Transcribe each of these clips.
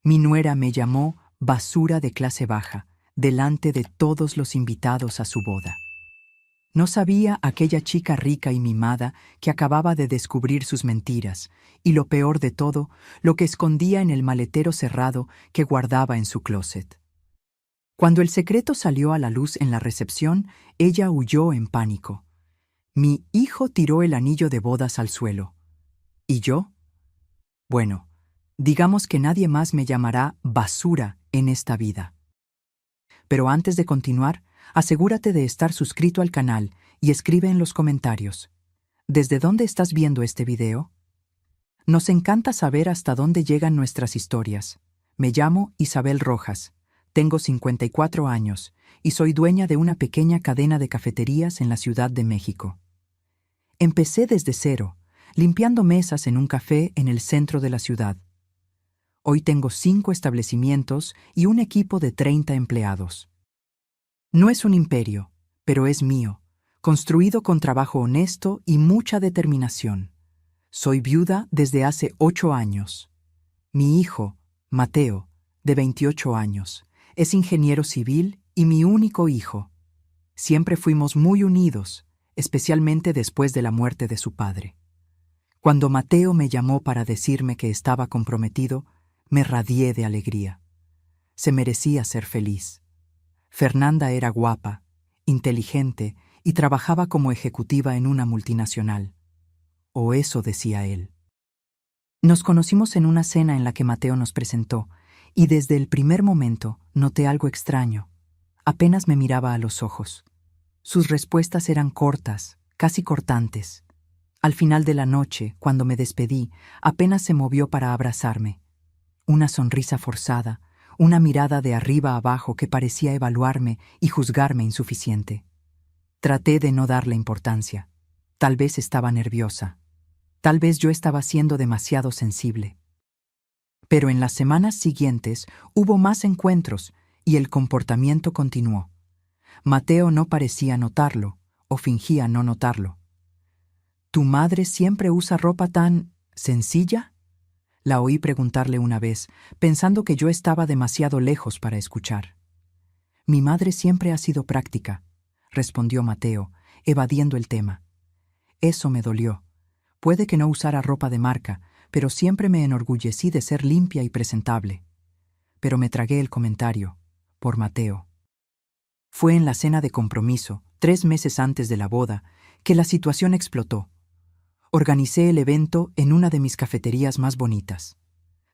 Mi nuera me llamó basura de clase baja, delante de todos los invitados a su boda. No sabía aquella chica rica y mimada que acababa de descubrir sus mentiras, y lo peor de todo, lo que escondía en el maletero cerrado que guardaba en su closet. Cuando el secreto salió a la luz en la recepción, ella huyó en pánico. Mi hijo tiró el anillo de bodas al suelo. ¿Y yo? Bueno, digamos que nadie más me llamará basura en esta vida. Pero antes de continuar, asegúrate de estar suscrito al canal y escribe en los comentarios: ¿desde dónde estás viendo este video? Nos encanta saber hasta dónde llegan nuestras historias. Me llamo Isabel Rojas, tengo 54 años y soy dueña de una pequeña cadena de cafeterías en la Ciudad de México. Empecé desde cero, limpiando mesas en un café en el centro de la ciudad. Hoy tengo 5 establecimientos y un equipo de 30 empleados. No es un imperio, pero es mío, construido con trabajo honesto y mucha determinación. Soy viuda desde hace 8 años. Mi hijo, Mateo, de 28 años, es ingeniero civil y mi único hijo. Siempre fuimos muy unidos, especialmente después de la muerte de su padre. Cuando Mateo me llamó para decirme que estaba comprometido, me radié de alegría. Se merecía ser feliz. Fernanda era guapa, inteligente y trabajaba como ejecutiva en una multinacional. O eso decía él. Nos conocimos en una cena en la que Mateo nos presentó, y desde el primer momento noté algo extraño. Apenas me miraba a los ojos. Sus respuestas eran cortas, casi cortantes. Al final de la noche, cuando me despedí, apenas se movió para abrazarme. Una sonrisa forzada, una mirada de arriba abajo que parecía evaluarme y juzgarme insuficiente. Traté de no darle importancia. Tal vez estaba nerviosa. Tal vez yo estaba siendo demasiado sensible. Pero en las semanas siguientes hubo más encuentros y el comportamiento continuó. Mateo no parecía notarlo, o fingía no notarlo. ¿Tu madre siempre usa ropa tan sencilla?, la oí preguntarle una vez, pensando que yo estaba demasiado lejos para escuchar. Mi madre siempre ha sido práctica, respondió Mateo, evadiendo el tema. Eso me dolió. Puede que no usara ropa de marca, pero siempre me enorgullecí de ser limpia y presentable. Pero me tragué el comentario, por Mateo. Fue en la cena de compromiso, 3 meses antes de la boda, que la situación explotó. Organicé el evento en una de mis cafeterías más bonitas.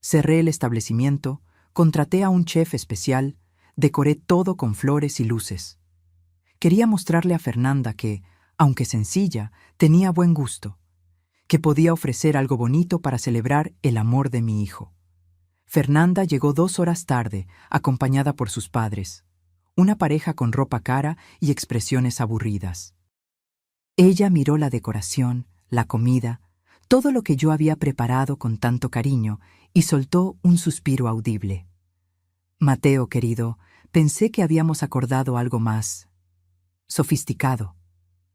Cerré el establecimiento, contraté a un chef especial, decoré todo con flores y luces. Quería mostrarle a Fernanda que, aunque sencilla, tenía buen gusto, que podía ofrecer algo bonito para celebrar el amor de mi hijo. Fernanda llegó 2 horas tarde, acompañada por sus padres, una pareja con ropa cara y expresiones aburridas. Ella miró la decoración, la comida, todo lo que yo había preparado con tanto cariño, y soltó un suspiro audible. Mateo, querido, pensé que habíamos acordado algo más sofisticado.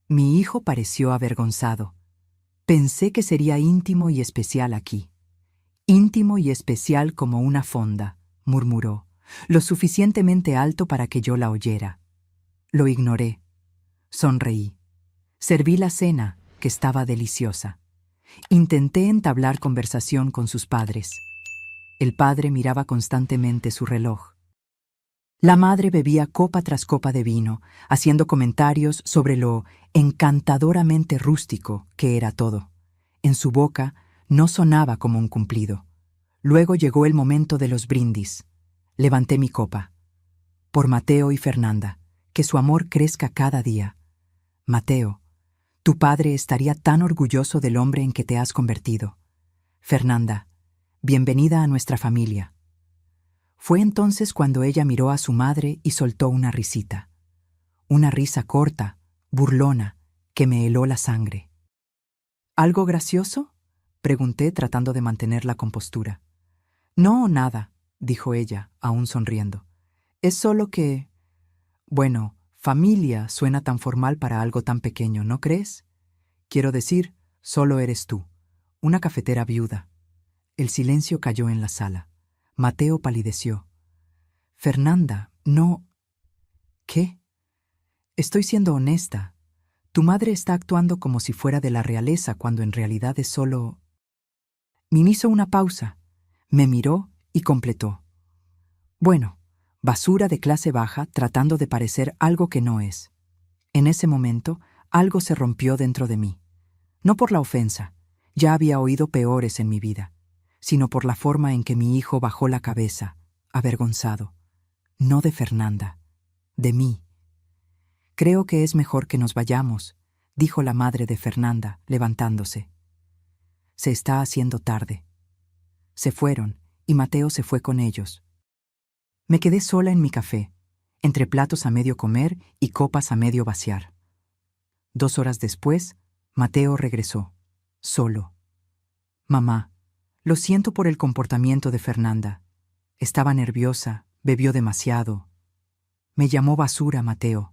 Mi hijo pareció avergonzado. Pensé que sería íntimo y especial aquí. Íntimo y especial como una fonda, murmuró, lo suficientemente alto para que yo la oyera. Lo ignoré. Sonreí. Serví la cena, que estaba deliciosa. Intenté entablar conversación con sus padres. El padre miraba constantemente su reloj. La madre bebía copa tras copa de vino, haciendo comentarios sobre lo encantadoramente rústico que era todo. En su boca no sonaba como un cumplido. Luego llegó el momento de los brindis. Levanté mi copa. Por Mateo y Fernanda, que su amor crezca cada día. Mateo, tu padre estaría tan orgulloso del hombre en que te has convertido. Fernanda, bienvenida a nuestra familia. Fue entonces cuando ella miró a su madre y soltó una risita. Una risa corta, burlona, que me heló la sangre. ¿Algo gracioso?, pregunté tratando de mantener la compostura. No, nada, dijo ella, aún sonriendo. Es solo que... Bueno, familia suena tan formal para algo tan pequeño, ¿no crees? Quiero decir, solo eres tú, una cafetera viuda. El silencio cayó en la sala. Mateo palideció. Fernanda, no. ¿Qué? Estoy siendo honesta. Tu madre está actuando como si fuera de la realeza cuando en realidad es solo... Min hizo una pausa, me miró y completó. Bueno, basura de clase baja tratando de parecer algo que no es. En ese momento, algo se rompió dentro de mí. No por la ofensa, ya había oído peores en mi vida, sino por la forma en que mi hijo bajó la cabeza, avergonzado. No de Fernanda, de mí. Creo que es mejor que nos vayamos, dijo la madre de Fernanda, levantándose. Se está haciendo tarde. Se fueron, y Mateo se fue con ellos. Me quedé sola en mi café, entre platos a medio comer y copas a medio vaciar. 2 horas después, Mateo regresó, solo. Mamá, lo siento por el comportamiento de Fernanda. Estaba nerviosa, bebió demasiado. Me llamó basura, Mateo.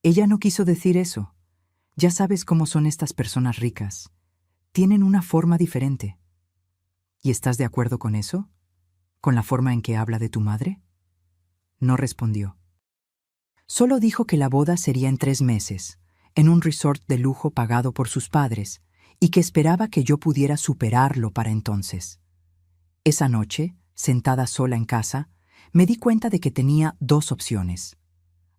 Ella no quiso decir eso. Ya sabes cómo son estas personas ricas. Tienen una forma diferente. ¿Y estás de acuerdo con eso? ¿Con la forma en que habla de tu madre? No respondió. Solo dijo que la boda sería en 3 meses, en un resort de lujo pagado por sus padres, y que esperaba que yo pudiera superarlo para entonces. Esa noche, sentada sola en casa, me di cuenta de que tenía 2 opciones: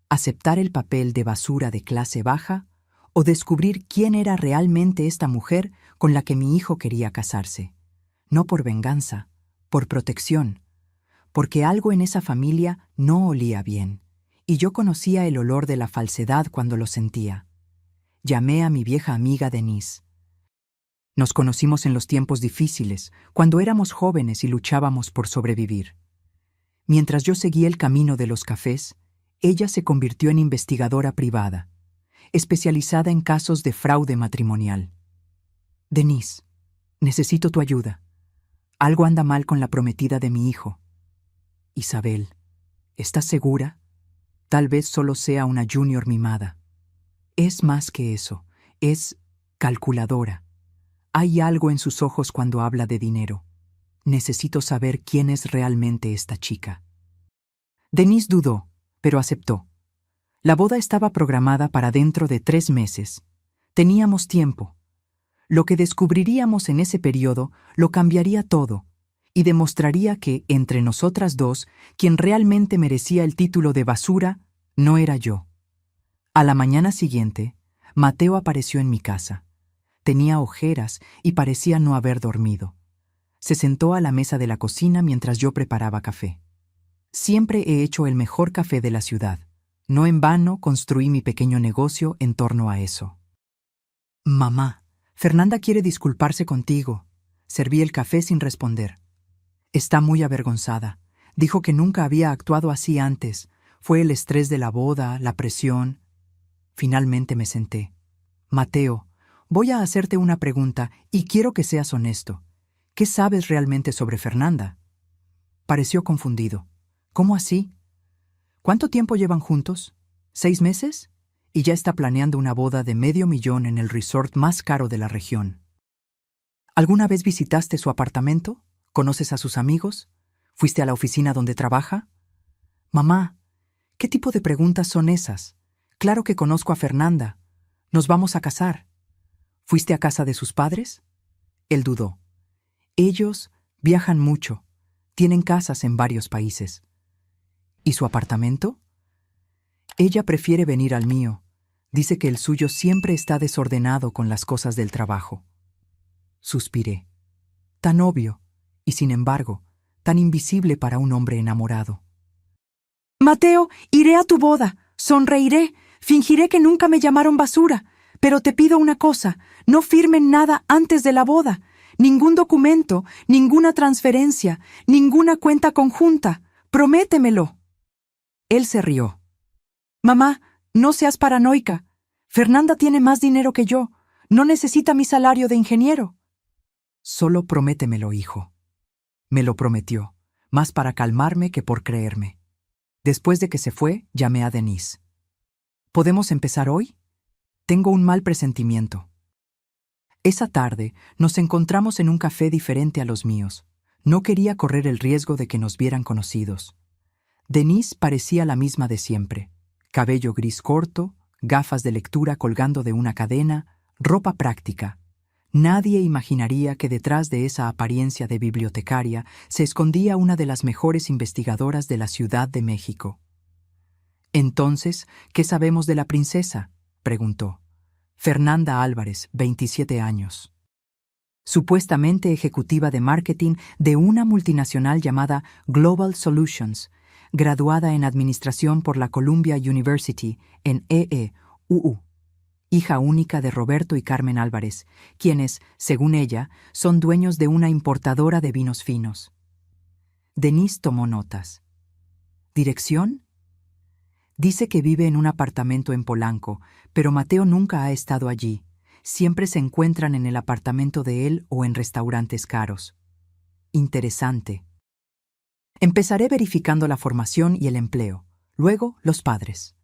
aceptar el papel de basura de clase baja o descubrir quién era realmente esta mujer con la que mi hijo quería casarse. No por venganza, por protección, porque algo en esa familia no olía bien, y yo conocía el olor de la falsedad cuando lo sentía. Llamé a mi vieja amiga Denise. Nos conocimos en los tiempos difíciles, cuando éramos jóvenes y luchábamos por sobrevivir. Mientras yo seguía el camino de los cafés, ella se convirtió en investigadora privada, especializada en casos de fraude matrimonial. Denise, necesito tu ayuda. Algo anda mal con la prometida de mi hijo. Isabel, ¿estás segura? Tal vez solo sea una junior mimada. Es más que eso, es calculadora. Hay algo en sus ojos cuando habla de dinero. Necesito saber quién es realmente esta chica. Denise dudó, pero aceptó. La boda estaba programada para dentro de 3 meses. Teníamos tiempo. Lo que descubriríamos en ese periodo lo cambiaría todo y demostraría que, entre nosotras dos, quien realmente merecía el título de basura no era yo. A la mañana siguiente, Mateo apareció en mi casa. Tenía ojeras y parecía no haber dormido. Se sentó a la mesa de la cocina mientras yo preparaba café. Siempre he hecho el mejor café de la ciudad. No en vano construí mi pequeño negocio en torno a eso. Mamá, Fernanda quiere disculparse contigo. Serví el café sin responder. Está muy avergonzada. Dijo que nunca había actuado así antes. Fue el estrés de la boda, la presión. Finalmente me senté. Mateo, voy a hacerte una pregunta y quiero que seas honesto. ¿Qué sabes realmente sobre Fernanda? Pareció confundido. ¿Cómo así? ¿Cuánto tiempo llevan juntos? ¿6 meses? Y ya está planeando una boda de $500,000 en el resort más caro de la región. ¿Alguna vez visitaste su apartamento? ¿Conoces a sus amigos? ¿Fuiste a la oficina donde trabaja? Mamá, ¿qué tipo de preguntas son esas? Claro que conozco a Fernanda. Nos vamos a casar. ¿Fuiste a casa de sus padres? Él dudó. Ellos viajan mucho. Tienen casas en varios países. ¿Y su apartamento? Ella prefiere venir al mío. Dice que el suyo siempre está desordenado con las cosas del trabajo. Suspiré. Tan obvio, y sin embargo, tan invisible para un hombre enamorado. Mateo, iré a tu boda, sonreiré, fingiré que nunca me llamaron basura, pero te pido una cosa, no firmen nada antes de la boda, ningún documento, ninguna transferencia, ninguna cuenta conjunta, prométemelo. Él se rió. Mamá, no seas paranoica. Fernanda tiene más dinero que yo. No necesita mi salario de ingeniero. Solo prométemelo, hijo. Me lo prometió, más para calmarme que por creerme. Después de que se fue, llamé a Denise. ¿Podemos empezar hoy? Tengo un mal presentimiento. Esa tarde nos encontramos en un café diferente a los míos. No quería correr el riesgo de que nos vieran conocidos. Denise parecía la misma de siempre. Cabello gris corto, gafas de lectura colgando de una cadena, ropa práctica. Nadie imaginaría que detrás de esa apariencia de bibliotecaria se escondía una de las mejores investigadoras de la Ciudad de México. «Entonces, ¿qué sabemos de la princesa?», preguntó. Fernanda Álvarez, 27 años. Supuestamente ejecutiva de marketing de una multinacional llamada Global Solutions, graduada en Administración por la Columbia University en EEUU. Hija única de Roberto y Carmen Álvarez, quienes, según ella, son dueños de una importadora de vinos finos. Denise tomó notas. ¿Dirección? Dice que vive en un apartamento en Polanco, pero Mateo nunca ha estado allí. Siempre se encuentran en el apartamento de él o en restaurantes caros. Interesante. Empezaré verificando la formación y el empleo, luego los padres.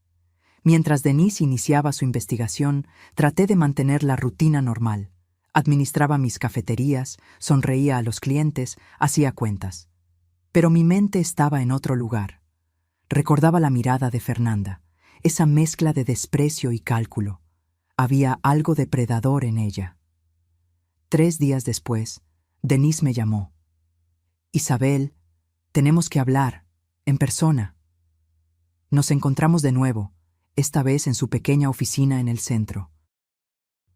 Mientras Denise iniciaba su investigación, traté de mantener la rutina normal. Administraba mis cafeterías, sonreía a los clientes, hacía cuentas. Pero mi mente estaba en otro lugar. Recordaba la mirada de Fernanda, esa mezcla de desprecio y cálculo. Había algo depredador en ella. 3 días después, Denise me llamó. «Isabel, tenemos que hablar, en persona». Nos encontramos de nuevo, esta vez en su pequeña oficina en el centro.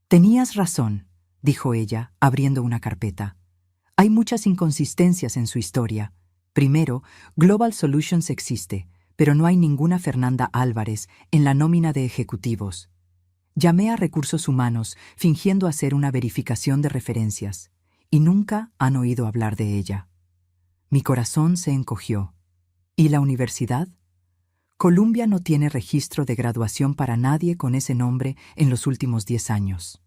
«Tenías razón», dijo ella, abriendo una carpeta. «Hay muchas inconsistencias en su historia. Primero, Global Solutions existe, pero no hay ninguna Fernanda Álvarez en la nómina de ejecutivos. Llamé a Recursos Humanos fingiendo hacer una verificación de referencias, y nunca han oído hablar de ella». Mi corazón se encogió. ¿Y la universidad? Columbia no tiene registro de graduación para nadie con ese nombre en los últimos 10 años.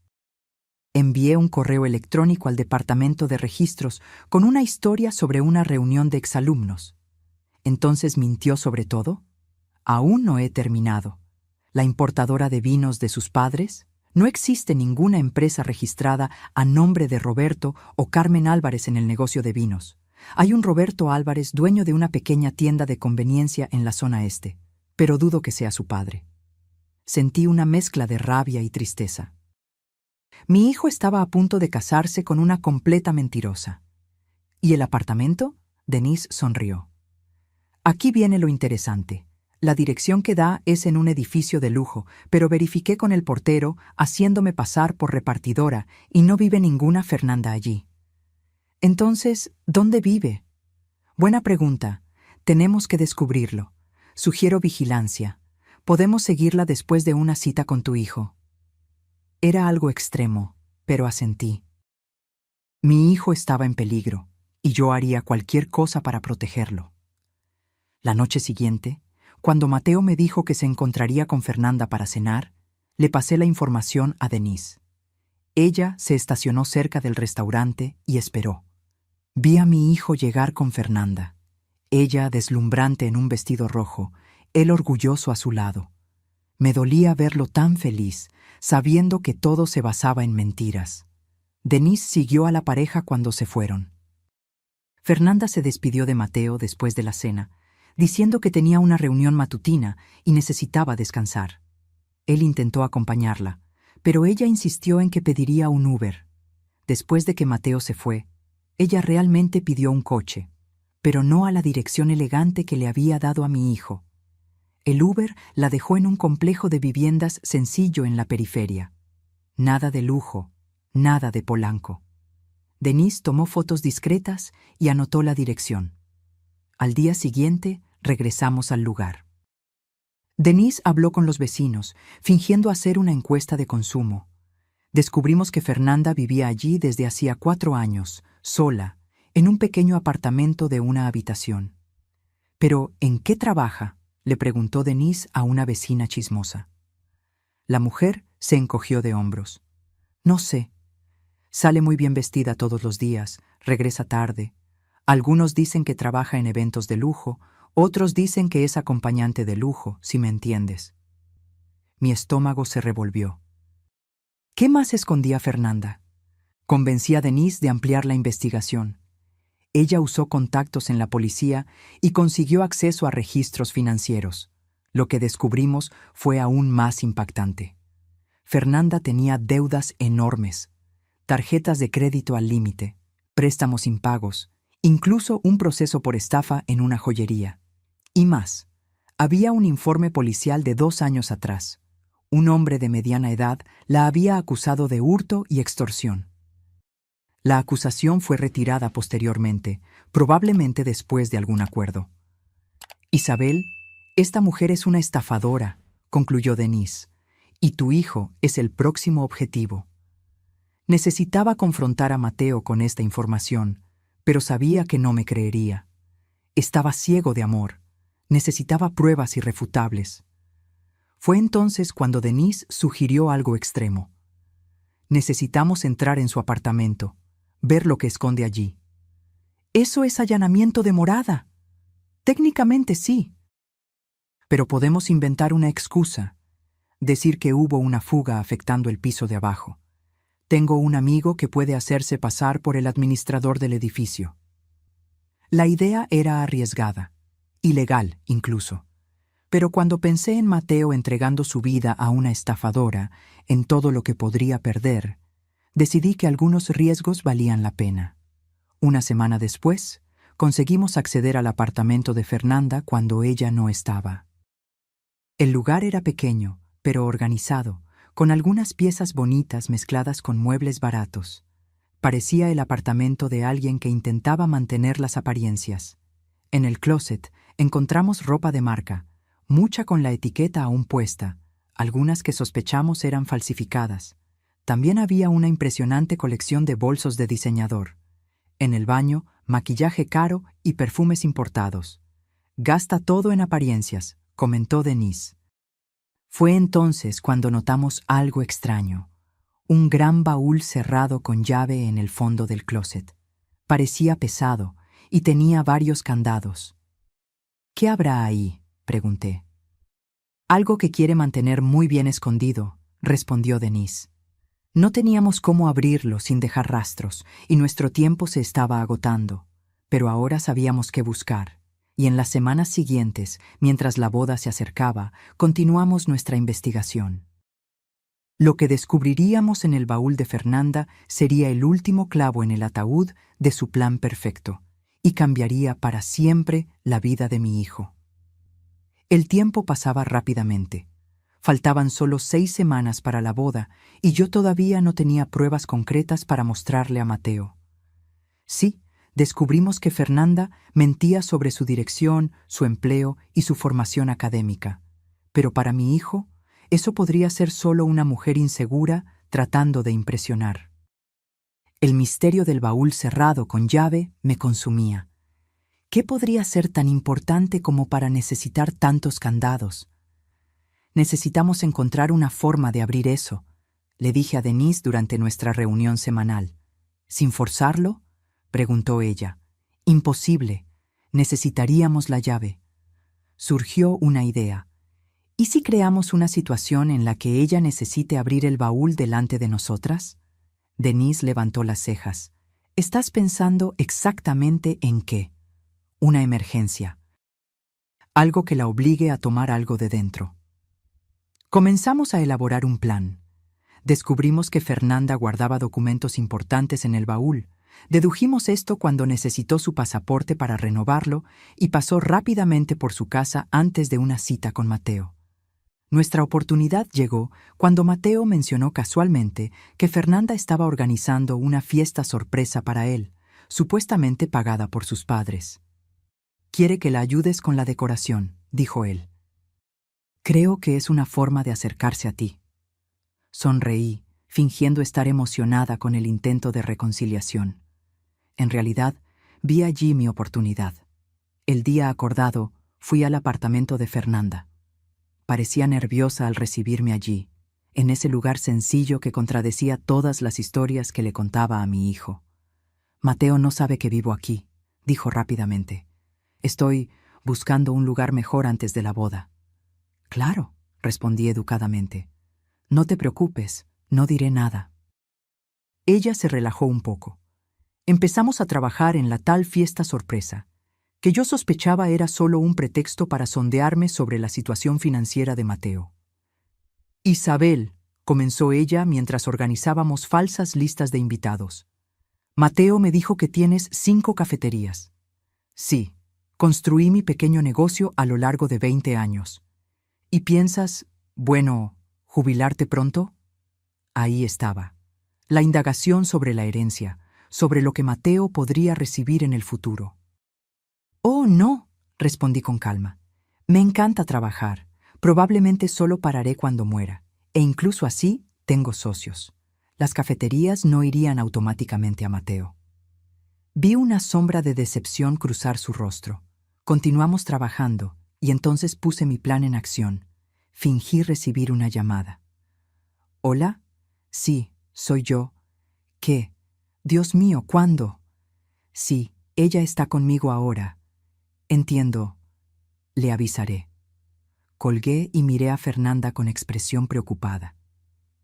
Envié un correo electrónico al departamento de registros con una historia sobre una reunión de exalumnos. ¿Entonces mintió sobre todo? Aún no he terminado. ¿La importadora de vinos de sus padres? No existe ninguna empresa registrada a nombre de Roberto o Carmen Álvarez en el negocio de vinos. Hay un Roberto Álvarez, dueño de una pequeña tienda de conveniencia en la zona este, pero dudo que sea su padre. Sentí una mezcla de rabia y tristeza. Mi hijo estaba a punto de casarse con una completa mentirosa. ¿Y el apartamento? Denise sonrió. Aquí viene lo interesante. La dirección que da es en un edificio de lujo, pero verifiqué con el portero, haciéndome pasar por repartidora, y no vive ninguna Fernanda allí. Entonces, ¿dónde vive? Buena pregunta. Tenemos que descubrirlo. Sugiero vigilancia. Podemos seguirla después de una cita con tu hijo. Era algo extremo, pero asentí. Mi hijo estaba en peligro, y yo haría cualquier cosa para protegerlo. La noche siguiente, cuando Mateo me dijo que se encontraría con Fernanda para cenar, le pasé la información a Denise. Ella se estacionó cerca del restaurante y esperó. Vi a mi hijo llegar con Fernanda. Ella deslumbrante en un vestido rojo, él orgulloso a su lado. Me dolía verlo tan feliz, sabiendo que todo se basaba en mentiras. Denise siguió a la pareja cuando se fueron. Fernanda se despidió de Mateo después de la cena, diciendo que tenía una reunión matutina y necesitaba descansar. Él intentó acompañarla, pero ella insistió en que pediría un Uber. Después de que Mateo se fue, ella realmente pidió un coche, pero no a la dirección elegante que le había dado a mi hijo. El Uber la dejó en un complejo de viviendas sencillo en la periferia. Nada de lujo, nada de Polanco. Denise tomó fotos discretas y anotó la dirección. Al día siguiente, regresamos al lugar. Denise habló con los vecinos, fingiendo hacer una encuesta de consumo. Descubrimos que Fernanda vivía allí desde hacía 4 años, sola, en un pequeño apartamento de una habitación. «¿Pero en qué trabaja?», le preguntó Denise a una vecina chismosa. La mujer se encogió de hombros. «No sé. Sale muy bien vestida todos los días, regresa tarde. Algunos dicen que trabaja en eventos de lujo, otros dicen que es acompañante de lujo, si me entiendes». Mi estómago se revolvió. ¿Qué más escondía Fernanda? Convencí a Denise de ampliar la investigación. ella usó contactos en la policía y consiguió acceso a registros financieros. Lo que descubrimos fue aún más impactante. Fernanda tenía deudas enormes, tarjetas de crédito al límite, préstamos impagos, incluso un proceso por estafa en una joyería. Y más, había un informe policial de 2 años atrás. Un hombre de mediana edad la había acusado de hurto y extorsión. La acusación fue retirada posteriormente, probablemente después de algún acuerdo. Isabel, esta mujer es una estafadora, concluyó Denise, y tu hijo es el próximo objetivo. Necesitaba confrontar a Mateo con esta información, pero sabía que no me creería. Estaba ciego de amor. Necesitaba pruebas irrefutables. Fue entonces cuando Denise sugirió algo extremo. Necesitamos entrar en su apartamento, ver lo que esconde allí. Eso es allanamiento de morada. Técnicamente sí. Pero podemos inventar una excusa, decir que hubo una fuga afectando el piso de abajo. Tengo un amigo que puede hacerse pasar por el administrador del edificio. La idea era arriesgada, ilegal incluso. Pero cuando pensé en Mateo entregando su vida a una estafadora, en todo lo que podría perder, decidí que algunos riesgos valían la pena. Una semana después, conseguimos acceder al apartamento de Fernanda cuando ella no estaba. El lugar era pequeño, pero organizado, con algunas piezas bonitas mezcladas con muebles baratos. Parecía el apartamento de alguien que intentaba mantener las apariencias. En el closet encontramos ropa de marca, mucha con la etiqueta aún puesta, algunas que sospechamos eran falsificadas. También había una impresionante colección de bolsos de diseñador. En el baño, maquillaje caro y perfumes importados. Gasta todo en apariencias, comentó Denise. Fue entonces cuando notamos algo extraño. Un gran baúl cerrado con llave en el fondo del closet. Parecía pesado y tenía varios candados. ¿Qué habrá ahí?, pregunté. Algo que quiere mantener muy bien escondido, respondió Denise. No teníamos cómo abrirlo sin dejar rastros, y nuestro tiempo se estaba agotando. Pero ahora sabíamos qué buscar, y en las semanas siguientes, mientras la boda se acercaba, continuamos nuestra investigación. Lo que descubriríamos en el baúl de Fernanda sería el último clavo en el ataúd de su plan perfecto, y cambiaría para siempre la vida de mi hijo. El tiempo pasaba rápidamente. Faltaban solo 6 semanas para la boda y yo todavía no tenía pruebas concretas para mostrarle a Mateo. Sí, descubrimos que Fernanda mentía sobre su dirección, su empleo y su formación académica. Pero para mi hijo, eso podría ser solo una mujer insegura tratando de impresionar. El misterio del baúl cerrado con llave me consumía. ¿Qué podría ser tan importante como para necesitar tantos candados? Necesitamos encontrar una forma de abrir eso, le dije a Denise durante nuestra reunión semanal. ¿Sin forzarlo?, preguntó ella. Imposible. Necesitaríamos la llave. Surgió una idea. ¿Y si creamos una situación en la que ella necesite abrir el baúl delante de nosotras? Denise levantó las cejas. ¿Estás pensando exactamente en qué? Una emergencia. Algo que la obligue a tomar algo de dentro. Comenzamos a elaborar un plan. Descubrimos que Fernanda guardaba documentos importantes en el baúl. Dedujimos esto cuando necesitó su pasaporte para renovarlo y pasó rápidamente por su casa antes de una cita con Mateo. Nuestra oportunidad llegó cuando Mateo mencionó casualmente que Fernanda estaba organizando una fiesta sorpresa para él, supuestamente pagada por sus padres. «Quiere que la ayudes con la decoración», dijo él. «Creo que es una forma de acercarse a ti». Sonreí, fingiendo estar emocionada con el intento de reconciliación. En realidad, vi allí mi oportunidad. El día acordado, fui al apartamento de Fernanda. Parecía nerviosa al recibirme allí, en ese lugar sencillo que contradecía todas las historias que le contaba a mi hijo. «Mateo no sabe que vivo aquí», dijo rápidamente. «Estoy buscando un lugar mejor antes de la boda». «Claro», respondí educadamente. «No te preocupes, no diré nada». Ella se relajó un poco. Empezamos a trabajar en la tal fiesta sorpresa, que yo sospechaba era solo un pretexto para sondearme sobre la situación financiera de Mateo. Isabel, comenzó ella mientras organizábamos falsas listas de invitados. Mateo me dijo que tienes 5 cafeterías. Sí, construí mi pequeño negocio a lo largo de 20 años. ¿Y piensas, bueno, jubilarte pronto? Ahí estaba. La indagación sobre la herencia, sobre lo que Mateo podría recibir en el futuro. Oh, no, respondí con calma. Me encanta trabajar. Probablemente solo pararé cuando muera. E incluso así, tengo socios. Las cafeterías no irían automáticamente a Mateo. Vi una sombra de decepción cruzar su rostro. Continuamos trabajando, y entonces puse mi plan en acción. Fingí recibir una llamada. ¿Hola? Sí, soy yo. ¿Qué? Dios mío, ¿cuándo? Sí, ella está conmigo ahora. Entiendo. Le avisaré. Colgué y miré a Fernanda con expresión preocupada.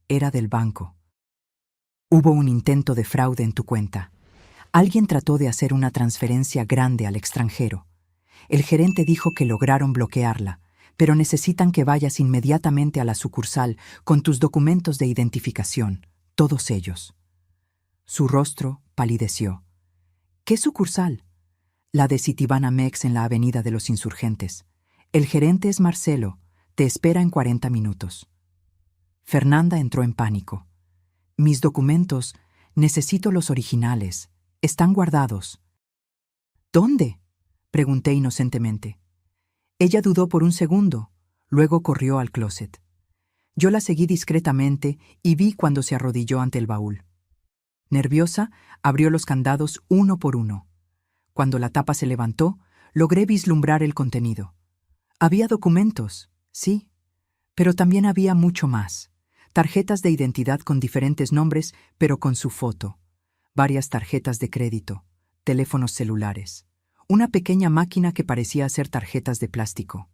Era del banco. Hubo un intento de fraude en tu cuenta. Alguien trató de hacer una transferencia grande al extranjero. El gerente dijo que lograron bloquearla, pero necesitan que vayas inmediatamente a la sucursal con tus documentos de identificación, todos ellos. Su rostro palideció. ¿Qué sucursal? La de Citibanamex en la Avenida de los Insurgentes. El gerente es Marcelo. Te espera en 40 minutos. Fernanda entró en pánico. Mis documentos, necesito los originales. Están guardados. ¿Dónde? Pregunté inocentemente. Ella dudó por un segundo, luego corrió al closet. Yo la seguí discretamente y vi cuando se arrodilló ante el baúl. Nerviosa, abrió los candados uno por uno. Cuando la tapa se levantó, logré vislumbrar el contenido. Había documentos, sí, pero también había mucho más. Tarjetas de identidad con diferentes nombres, pero con su foto. Varias tarjetas de crédito, teléfonos celulares. Una pequeña máquina que parecía ser tarjetas de plástico.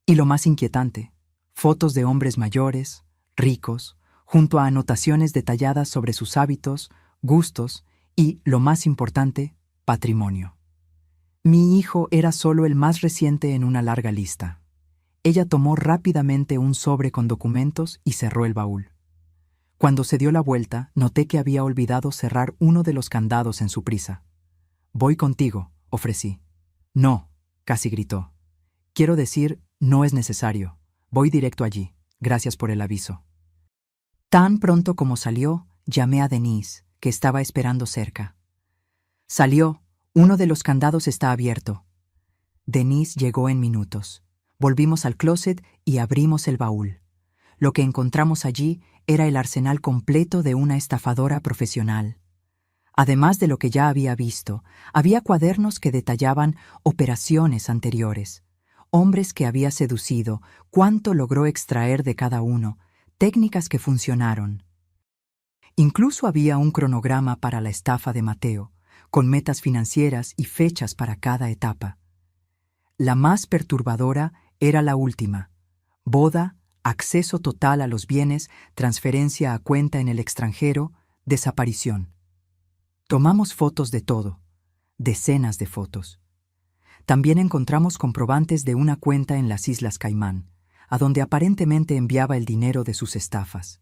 Y lo más inquietante, fotos de hombres mayores, ricos, junto a anotaciones detalladas sobre sus hábitos, gustos y, lo más importante, patrimonio. Mi hijo era solo el más reciente en una larga lista. Ella tomó rápidamente un sobre con documentos y cerró el baúl. Cuando se dio la vuelta, noté que había olvidado cerrar uno de los candados en su prisa. «Voy contigo», ofrecí. «No», casi gritó. «Quiero decir, no es necesario. Voy directo allí. Gracias por el aviso». Tan pronto como salió, llamé a Denise, que estaba esperando cerca. Salió. Uno de los candados está abierto. Denise llegó en minutos. Volvimos al closet y abrimos el baúl. Lo que encontramos allí era el arsenal completo de una estafadora profesional. Además de lo que ya había visto, había cuadernos que detallaban operaciones anteriores, hombres que había seducido, cuánto logró extraer de cada uno, técnicas que funcionaron. Incluso había un cronograma para la estafa de Mateo, con metas financieras y fechas para cada etapa. La más perturbadora era la última: boda, acceso total a los bienes, transferencia a cuenta en el extranjero, desaparición. Tomamos fotos de todo, decenas de fotos. También encontramos comprobantes de una cuenta en las Islas Caimán, a donde aparentemente enviaba el dinero de sus estafas.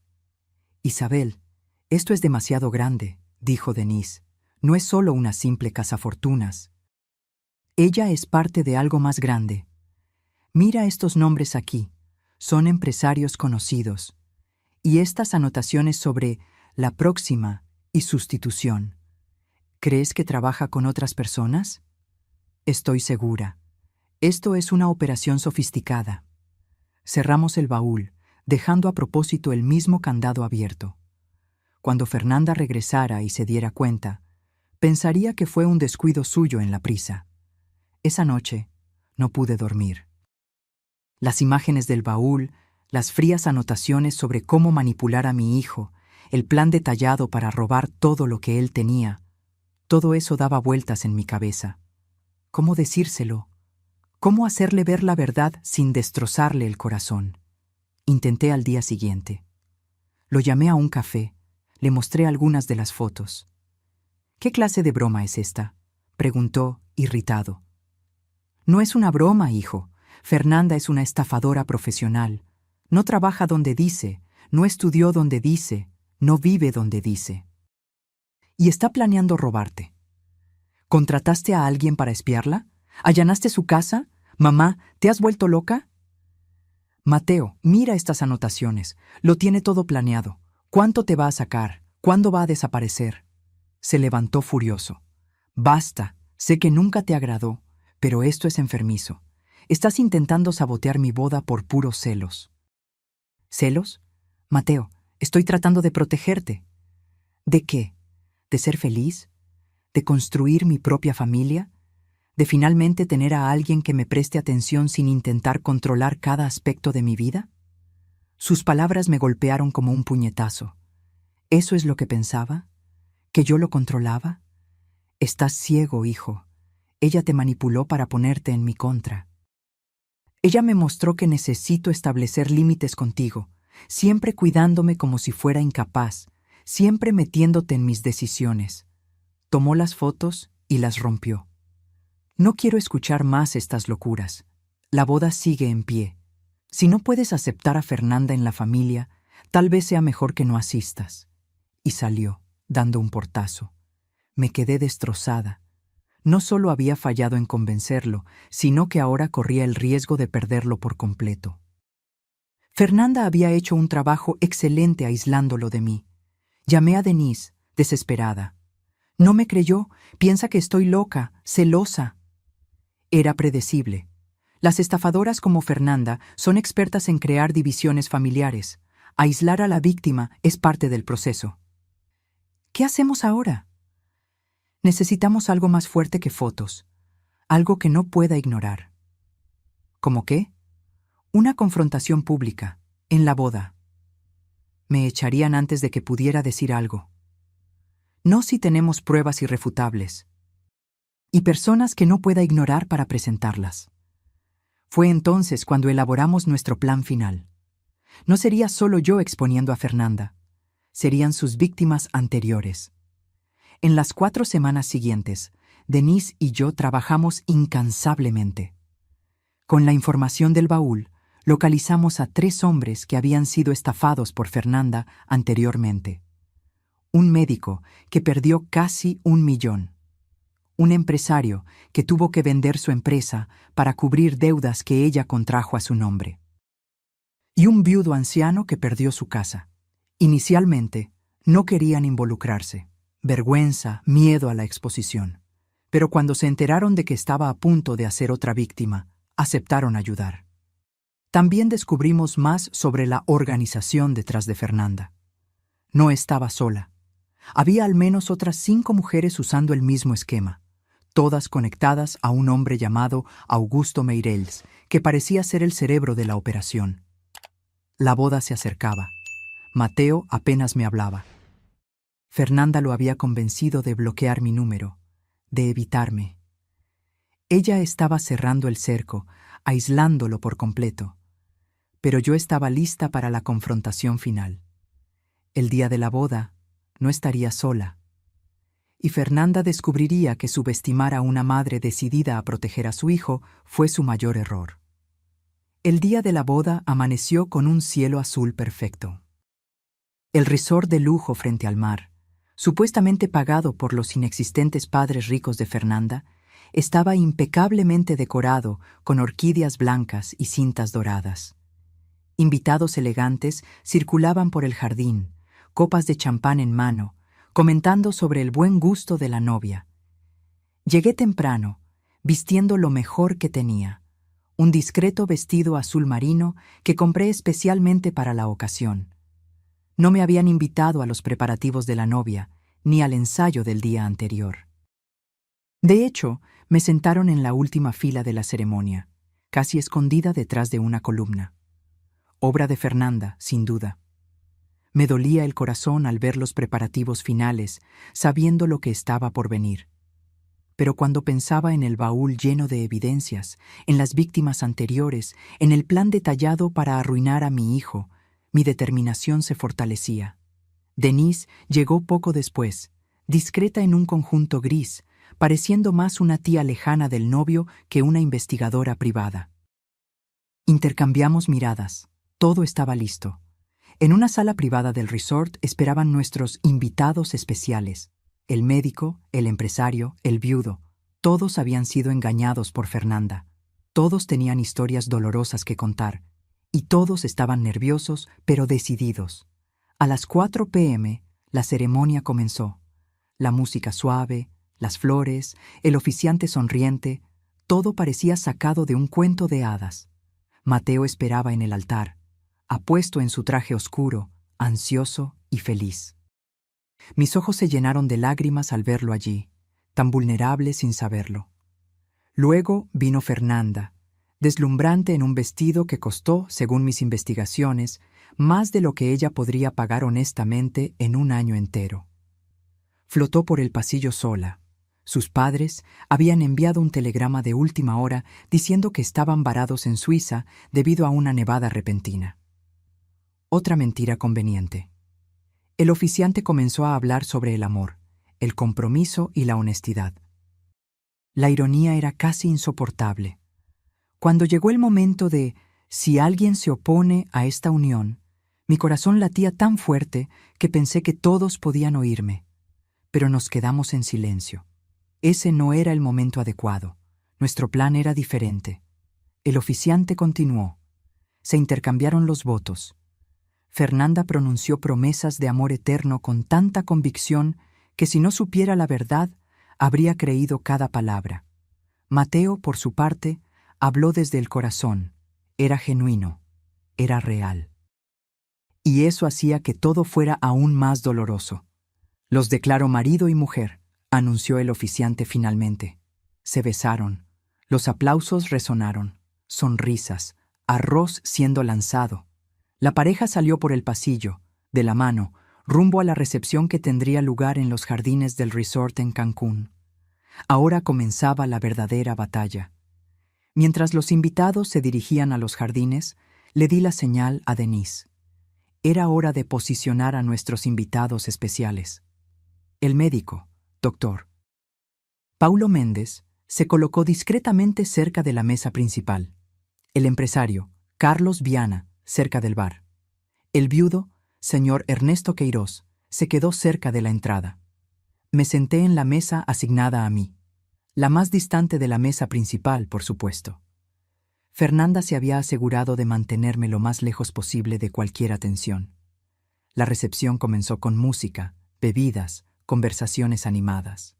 «Isabel, esto es demasiado grande», dijo Denise. «No es solo una simple cazafortunas. Ella es parte de algo más grande. Mira estos nombres aquí. Son empresarios conocidos. Y estas anotaciones sobre la próxima y sustitución. ¿Crees que trabaja con otras personas? Estoy segura. Esto es una operación sofisticada». Cerramos el baúl, dejando a propósito el mismo candado abierto. Cuando Fernanda regresara y se diera cuenta, pensaría que fue un descuido suyo en la prisa. Esa noche no pude dormir. Las imágenes del baúl, las frías anotaciones sobre cómo manipular a mi hijo, el plan detallado para robar todo lo que él tenía, todo eso daba vueltas en mi cabeza. ¿Cómo decírselo? ¿Cómo hacerle ver la verdad sin destrozarle el corazón? Intenté al día siguiente. Lo llamé a un café, le mostré algunas de las fotos. ¿Qué clase de broma es esta?, preguntó, irritado. No es una broma, hijo. Fernanda es una estafadora profesional. No trabaja donde dice, no estudió donde dice, no vive donde dice. Y está planeando robarte. ¿Contrataste a alguien para espiarla? ¿Allanaste su casa? Mamá, ¿te has vuelto loca? Mateo, mira estas anotaciones. Lo tiene todo planeado. ¿Cuánto te va a sacar? ¿Cuándo va a desaparecer? Se levantó furioso. Basta, sé que nunca te agradó, pero esto es enfermizo. Estás intentando sabotear mi boda por puros celos. ¿Celos? Mateo, estoy tratando de protegerte. ¿De qué? ¿De ser feliz? ¿De construir mi propia familia? ¿De finalmente tener a alguien que me preste atención sin intentar controlar cada aspecto de mi vida? Sus palabras me golpearon como un puñetazo. ¿Eso es lo que pensaba? ¿Que yo lo controlaba? Estás ciego, hijo. Ella te manipuló para ponerte en mi contra. Ella me mostró que necesito establecer límites contigo, siempre cuidándome como si fuera incapaz, siempre metiéndote en mis decisiones. Tomó las fotos y las rompió. No quiero escuchar más estas locuras. La boda sigue en pie. Si no puedes aceptar a Fernanda en la familia, tal vez sea mejor que no asistas. Y salió, dando un portazo. Me quedé destrozada. No solo había fallado en convencerlo, sino que ahora corría el riesgo de perderlo por completo. Fernanda había hecho un trabajo excelente aislándolo de mí. Llamé a Denise, desesperada. No me creyó, piensa que estoy loca, celosa. Era predecible. Las estafadoras como Fernanda son expertas en crear divisiones familiares. Aislar a la víctima es parte del proceso. ¿Qué hacemos ahora? Necesitamos algo más fuerte que fotos, algo que no pueda ignorar. ¿Cómo qué? Una confrontación pública, en la boda. Me echarían antes de que pudiera decir algo. No si tenemos pruebas irrefutables. Y personas que no pueda ignorar para presentarlas. Fue entonces cuando elaboramos nuestro plan final. No sería solo yo exponiendo a Fernanda, serían sus víctimas anteriores. En las 4 semanas siguientes, Denise y yo trabajamos incansablemente. Con la información del baúl, localizamos a 3 hombres que habían sido estafados por Fernanda anteriormente. Un médico que perdió casi 1 millón. Un empresario que tuvo que vender su empresa para cubrir deudas que ella contrajo a su nombre. Y un viudo anciano que perdió su casa. Inicialmente, no querían involucrarse. Vergüenza, miedo a la exposición. Pero cuando se enteraron de que estaba a punto de hacer otra víctima, aceptaron ayudar. También descubrimos más sobre la organización detrás de Fernanda. No estaba sola. Había al menos otras 5 mujeres usando el mismo esquema, todas conectadas a un hombre llamado Augusto Meireles, que parecía ser el cerebro de la operación. La boda se acercaba. Mateo apenas me hablaba. Fernanda lo había convencido de bloquear mi número, de evitarme. Ella estaba cerrando el cerco, aislándolo por completo. Pero yo estaba lista para la confrontación final. El día de la boda, no estaría sola. Y Fernanda descubriría que subestimar a una madre decidida a proteger a su hijo fue su mayor error. El día de la boda amaneció con un cielo azul perfecto. El resort de lujo frente al mar, supuestamente pagado por los inexistentes padres ricos de Fernanda, estaba impecablemente decorado con orquídeas blancas y cintas doradas. Invitados elegantes circulaban por el jardín, copas de champán en mano, comentando sobre el buen gusto de la novia. Llegué temprano, vistiendo lo mejor que tenía, un discreto vestido azul marino que compré especialmente para la ocasión. No me habían invitado a los preparativos de la novia, ni al ensayo del día anterior. De hecho, me sentaron en la última fila de la ceremonia, casi escondida detrás de una columna. Obra de Fernanda, sin duda. Me dolía el corazón al ver los preparativos finales, sabiendo lo que estaba por venir. Pero cuando pensaba en el baúl lleno de evidencias, en las víctimas anteriores, en el plan detallado para arruinar a mi hijo, mi determinación se fortalecía. Denise llegó poco después, discreta en un conjunto gris, pareciendo más una tía lejana del novio que una investigadora privada. Intercambiamos miradas. Todo estaba listo. En una sala privada del resort esperaban nuestros invitados especiales. El médico, el empresario, el viudo. Todos habían sido engañados por Fernanda. Todos tenían historias dolorosas que contar. Y todos estaban nerviosos, pero decididos. A las 4 p.m., la ceremonia comenzó. La música suave, las flores, el oficiante sonriente, todo parecía sacado de un cuento de hadas. Mateo esperaba en el altar, apuesto en su traje oscuro, ansioso y feliz. Mis ojos se llenaron de lágrimas al verlo allí, tan vulnerable sin saberlo. Luego vino Fernanda, deslumbrante en un vestido que costó, según mis investigaciones, más de lo que ella podría pagar honestamente en un año entero. Flotó por el pasillo sola. Sus padres habían enviado un telegrama de última hora diciendo que estaban varados en Suiza debido a una nevada repentina. Otra mentira conveniente. El oficiante comenzó a hablar sobre el amor, el compromiso y la honestidad. La ironía era casi insoportable. Cuando llegó el momento de si alguien se opone a esta unión, mi corazón latía tan fuerte que pensé que todos podían oírme. Pero nos quedamos en silencio. Ese no era el momento adecuado. Nuestro plan era diferente. El oficiante continuó. Se intercambiaron los votos. Fernanda pronunció promesas de amor eterno con tanta convicción que si no supiera la verdad, habría creído cada palabra. Mateo, por su parte, habló desde el corazón. Era genuino. Era real. Y eso hacía que todo fuera aún más doloroso. Los declaro marido y mujer, anunció el oficiante finalmente. Se besaron. Los aplausos resonaron. Sonrisas. Arroz siendo lanzado. La pareja salió por el pasillo, de la mano, rumbo a la recepción que tendría lugar en los jardines del resort en Cancún. Ahora comenzaba la verdadera batalla. Mientras los invitados se dirigían a los jardines, le di la señal a Denise. Era hora de posicionar a nuestros invitados especiales. El médico, Dr. Paulo Méndez, se colocó discretamente cerca de la mesa principal. El empresario, Carlos Viana, cerca del bar. El viudo, señor Ernesto Queiroz, se quedó cerca de la entrada. Me senté en la mesa asignada a mí, la más distante de la mesa principal, por supuesto. Fernanda se había asegurado de mantenerme lo más lejos posible de cualquier atención. La recepción comenzó con música, bebidas, conversaciones animadas.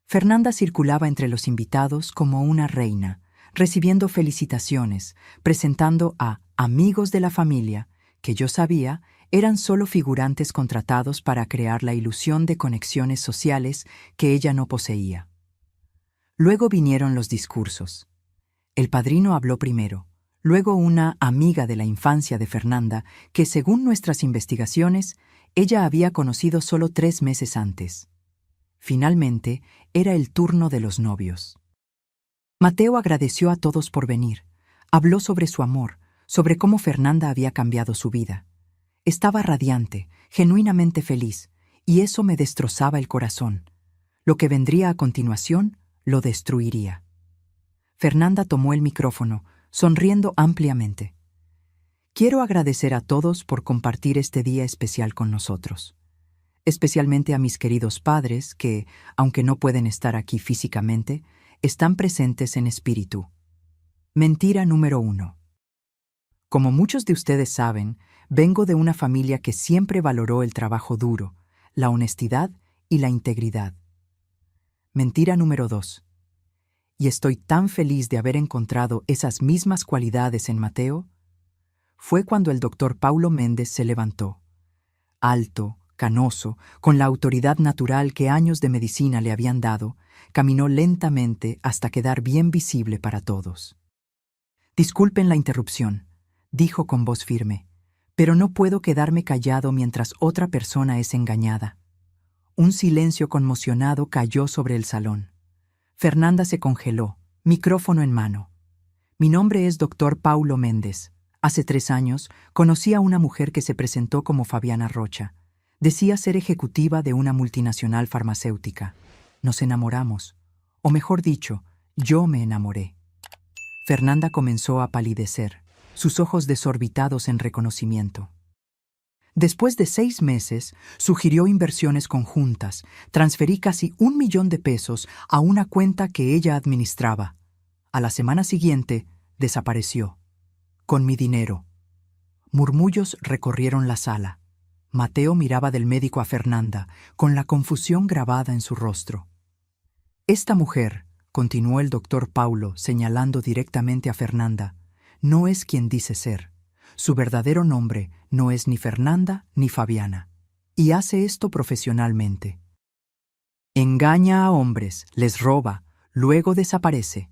Fernanda circulaba entre los invitados como una reina, recibiendo felicitaciones, presentando a amigos de la familia, que yo sabía eran solo figurantes contratados para crear la ilusión de conexiones sociales que ella no poseía. Luego vinieron los discursos. El padrino habló primero, luego una amiga de la infancia de Fernanda, que según nuestras investigaciones, ella había conocido solo 3 meses antes. Finalmente, era el turno de los novios. Mateo agradeció a todos por venir. Habló sobre su amor, sobre cómo Fernanda había cambiado su vida. Estaba radiante, genuinamente feliz, y eso me destrozaba el corazón. Lo que vendría a continuación lo destruiría. Fernanda tomó el micrófono, sonriendo ampliamente. Quiero agradecer a todos por compartir este día especial con nosotros. Especialmente a mis queridos padres que, aunque no pueden estar aquí físicamente, están presentes en espíritu. Mentira número 1. Como muchos de ustedes saben, vengo de una familia que siempre valoró el trabajo duro, la honestidad y la integridad. Mentira número 2. Y estoy tan feliz de haber encontrado esas mismas cualidades en Mateo. Fue cuando el doctor Paulo Méndez se levantó. Alto, canoso, con la autoridad natural que años de medicina le habían dado, caminó lentamente hasta quedar bien visible para todos. Disculpen la interrupción, dijo con voz firme, pero no puedo quedarme callado mientras otra persona es engañada. Un silencio conmocionado cayó sobre el salón. Fernanda se congeló, micrófono en mano. Mi nombre es Dr. Paulo Méndez. Hace 3 años conocí a una mujer que se presentó como Fabiana Rocha. Decía ser ejecutiva de una multinacional farmacéutica. Nos enamoramos, o mejor dicho, yo me enamoré. Fernanda comenzó a palidecer, sus ojos desorbitados en reconocimiento. Después de 6 meses, sugirió inversiones conjuntas. Transferí casi 1 millón de pesos a una cuenta que ella administraba. A la semana siguiente, desapareció. Con mi dinero. Murmullos recorrieron la sala. Mateo miraba del médico a Fernanda, con la confusión grabada en su rostro. Esta mujer, continuó el doctor Paulo, señalando directamente a Fernanda, no es quien dice ser. Su verdadero nombre no es ni Fernanda ni Fabiana. Y hace esto profesionalmente. Engaña a hombres, les roba, luego desaparece.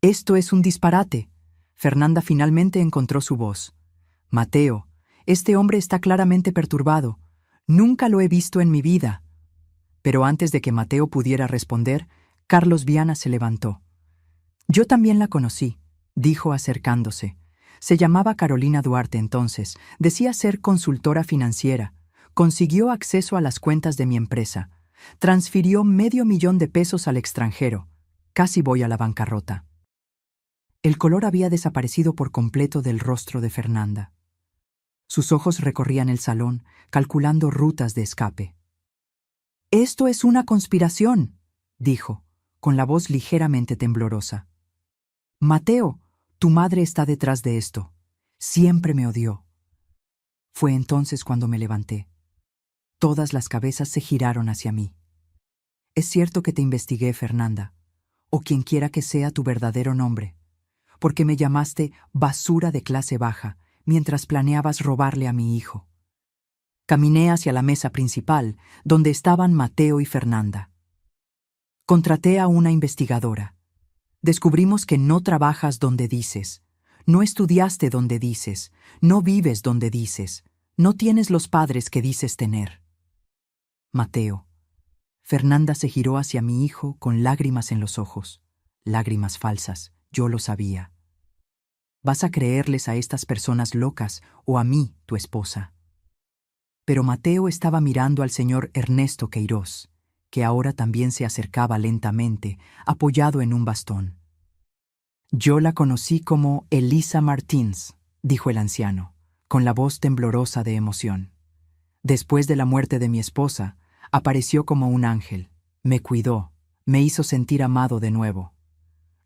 Esto es un disparate. Fernanda finalmente encontró su voz. Mateo, este hombre está claramente perturbado. Nunca lo he visto en mi vida. Pero antes de que Mateo pudiera responder, Carlos Viana se levantó. Yo también la conocí, dijo acercándose. Se llamaba Carolina Duarte entonces, decía ser consultora financiera. Consiguió acceso a las cuentas de mi empresa. Transfirió $500,000 de pesos al extranjero. Casi voy a la bancarrota. El color había desaparecido por completo del rostro de Fernanda. Sus ojos recorrían el salón, calculando rutas de escape. «Esto es una conspiración», dijo, con la voz ligeramente temblorosa. «Mateo, tu madre está detrás de esto. Siempre me odió». Fue entonces cuando me levanté. Todas las cabezas se giraron hacia mí. «Es cierto que te investigué, Fernanda, o quien quiera que sea tu verdadero nombre, porque me llamaste basura de clase baja mientras planeabas robarle a mi hijo». Caminé hacia la mesa principal, donde estaban Mateo y Fernanda. Contraté a una investigadora. Descubrimos que no trabajas donde dices, no estudiaste donde dices, no vives donde dices, no tienes los padres que dices tener. Mateo. Fernanda se giró hacia mi hijo con lágrimas en los ojos. Lágrimas falsas, yo lo sabía. ¿Vas a creerles a estas personas locas o a mí, tu esposa? Pero Mateo estaba mirando al señor Ernesto Queiroz, que ahora también se acercaba lentamente, apoyado en un bastón. «Yo la conocí como Elisa Martins», dijo el anciano, con la voz temblorosa de emoción. «Después de la muerte de mi esposa, apareció como un ángel. Me cuidó, me hizo sentir amado de nuevo.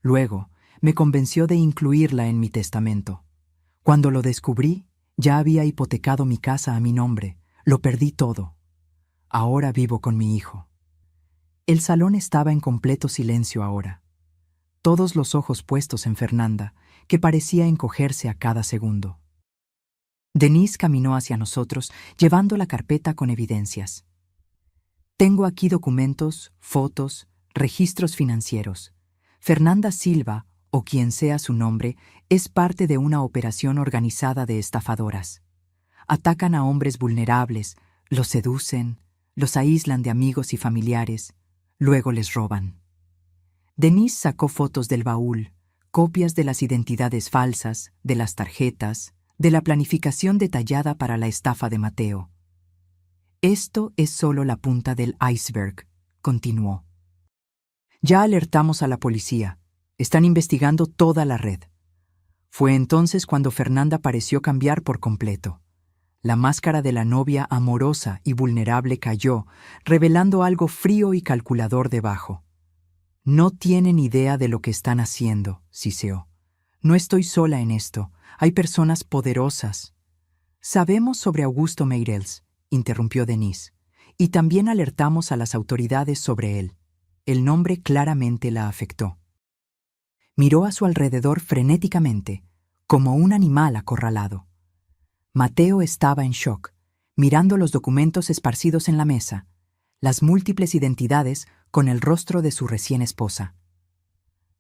Luego, me convenció de incluirla en mi testamento. Cuando lo descubrí, ya había hipotecado mi casa a mi nombre. Lo perdí todo. Ahora vivo con mi hijo». El salón estaba en completo silencio ahora. Todos los ojos puestos en Fernanda, que parecía encogerse a cada segundo. Denise caminó hacia nosotros, llevando la carpeta con evidencias. «Tengo aquí documentos, fotos, registros financieros. Fernanda Silva, o quien sea su nombre, es parte de una operación organizada de estafadoras. Atacan a hombres vulnerables, los seducen, los aíslan de amigos y familiares, luego les roban». Denise sacó fotos del baúl, copias de las identidades falsas, de las tarjetas, de la planificación detallada para la estafa de Mateo. «Esto es solo la punta del iceberg», continuó. «Ya alertamos a la policía. Están investigando toda la red». Fue entonces cuando Fernanda pareció cambiar por completo. La máscara de la novia amorosa y vulnerable cayó, revelando algo frío y calculador debajo. «No tienen idea de lo que están haciendo», siseó. «No estoy sola en esto. Hay personas poderosas». «Sabemos sobre Augusto Meireles», interrumpió Denise, «y también alertamos a las autoridades sobre él». El nombre claramente la afectó. Miró a su alrededor frenéticamente, como un animal acorralado. Mateo estaba en shock, mirando los documentos esparcidos en la mesa, las múltiples identidades con el rostro de su recién esposa.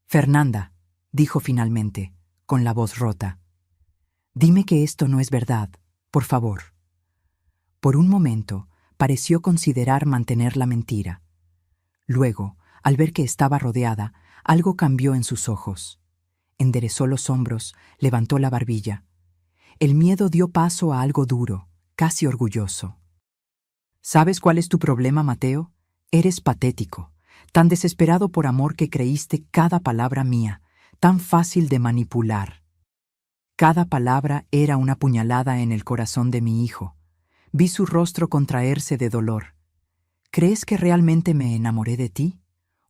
«Fernanda», dijo finalmente, con la voz rota, «dime que esto no es verdad, por favor». Por un momento, pareció considerar mantener la mentira. Luego, al ver que estaba rodeada, algo cambió en sus ojos. Enderezó los hombros, levantó la barbilla. El miedo dio paso a algo duro, casi orgulloso. ¿Sabes cuál es tu problema, Mateo? Eres patético, tan desesperado por amor que creíste cada palabra mía, tan fácil de manipular. Cada palabra era una puñalada en el corazón de mi hijo. Vi su rostro contraerse de dolor. ¿Crees que realmente me enamoré de ti?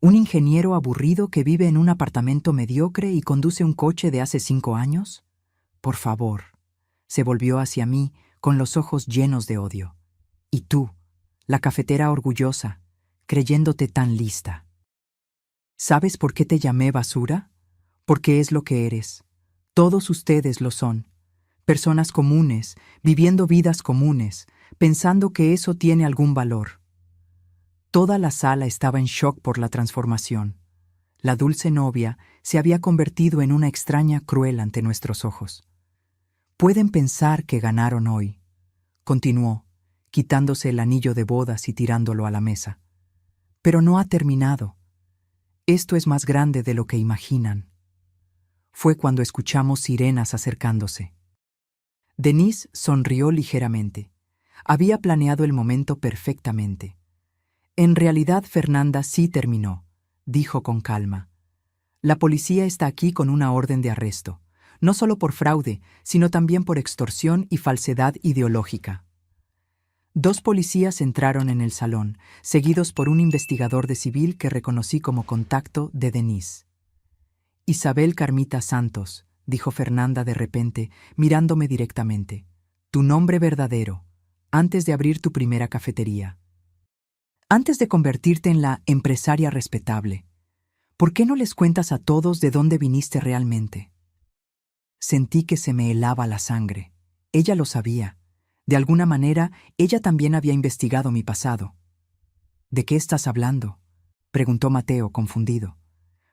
¿Un ingeniero aburrido que vive en un apartamento mediocre y conduce un coche de hace 5 años? Por favor. Se volvió hacia mí con los ojos llenos de odio. Y tú, la cafetera orgullosa, creyéndote tan lista. ¿Sabes por qué te llamé basura? Porque es lo que eres. Todos ustedes lo son. Personas comunes, viviendo vidas comunes, pensando que eso tiene algún valor. Toda la sala estaba en shock por la transformación. La dulce novia se había convertido en una extraña cruel ante nuestros ojos. Pueden pensar que ganaron hoy, continuó, quitándose el anillo de bodas y tirándolo a la mesa. Pero no ha terminado. Esto es más grande de lo que imaginan. Fue cuando escuchamos sirenas acercándose. Denise sonrió ligeramente. Había planeado el momento perfectamente. En realidad, Fernanda sí terminó, dijo con calma. La policía está aquí con una orden de arresto, no solo por fraude, sino también por extorsión y falsedad ideológica. 2 policías entraron en el salón, seguidos por un investigador de civil que reconocí como contacto de Denise. Isabel Carmita Santos, dijo Fernanda de repente, mirándome directamente. Tu nombre verdadero, antes de abrir tu primera cafetería. Antes de convertirte en la empresaria respetable, ¿por qué no les cuentas a todos de dónde viniste realmente? Sentí que se me helaba la sangre. Ella lo sabía. De alguna manera, ella también había investigado mi pasado. ¿De qué estás hablando?, preguntó Mateo, confundido.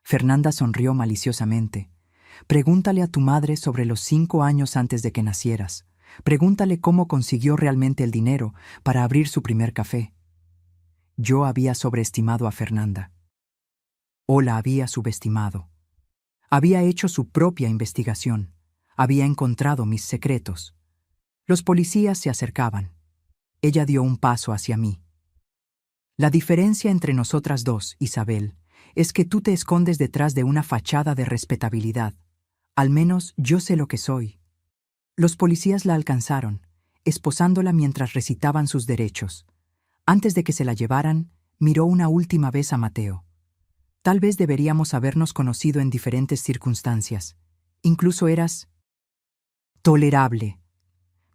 Fernanda sonrió maliciosamente. Pregúntale a tu madre sobre los 5 años antes de que nacieras. Pregúntale cómo consiguió realmente el dinero para abrir su primer café. Yo había sobreestimado a Fernanda. O la había subestimado. Había hecho su propia investigación. Había encontrado mis secretos. Los policías se acercaban. Ella dio un paso hacia mí. La diferencia entre nosotras dos, Isabel, es que tú te escondes detrás de una fachada de respetabilidad. Al menos yo sé lo que soy. Los policías la alcanzaron, esposándola mientras recitaban sus derechos. Antes de que se la llevaran, miró una última vez a Mateo. Tal vez deberíamos habernos conocido en diferentes circunstancias. Incluso eras tolerable.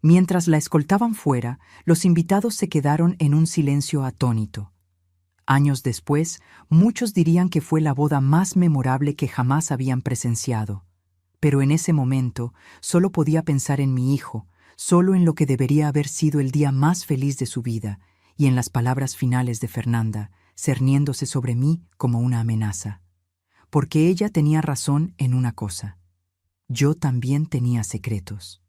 Mientras la escoltaban fuera, los invitados se quedaron en un silencio atónito. Años después, muchos dirían que fue la boda más memorable que jamás habían presenciado. Pero en ese momento, solo podía pensar en mi hijo, solo en lo que debería haber sido el día más feliz de su vida, y en las palabras finales de Fernanda, cerniéndose sobre mí como una amenaza. Porque ella tenía razón en una cosa. Yo también tenía secretos.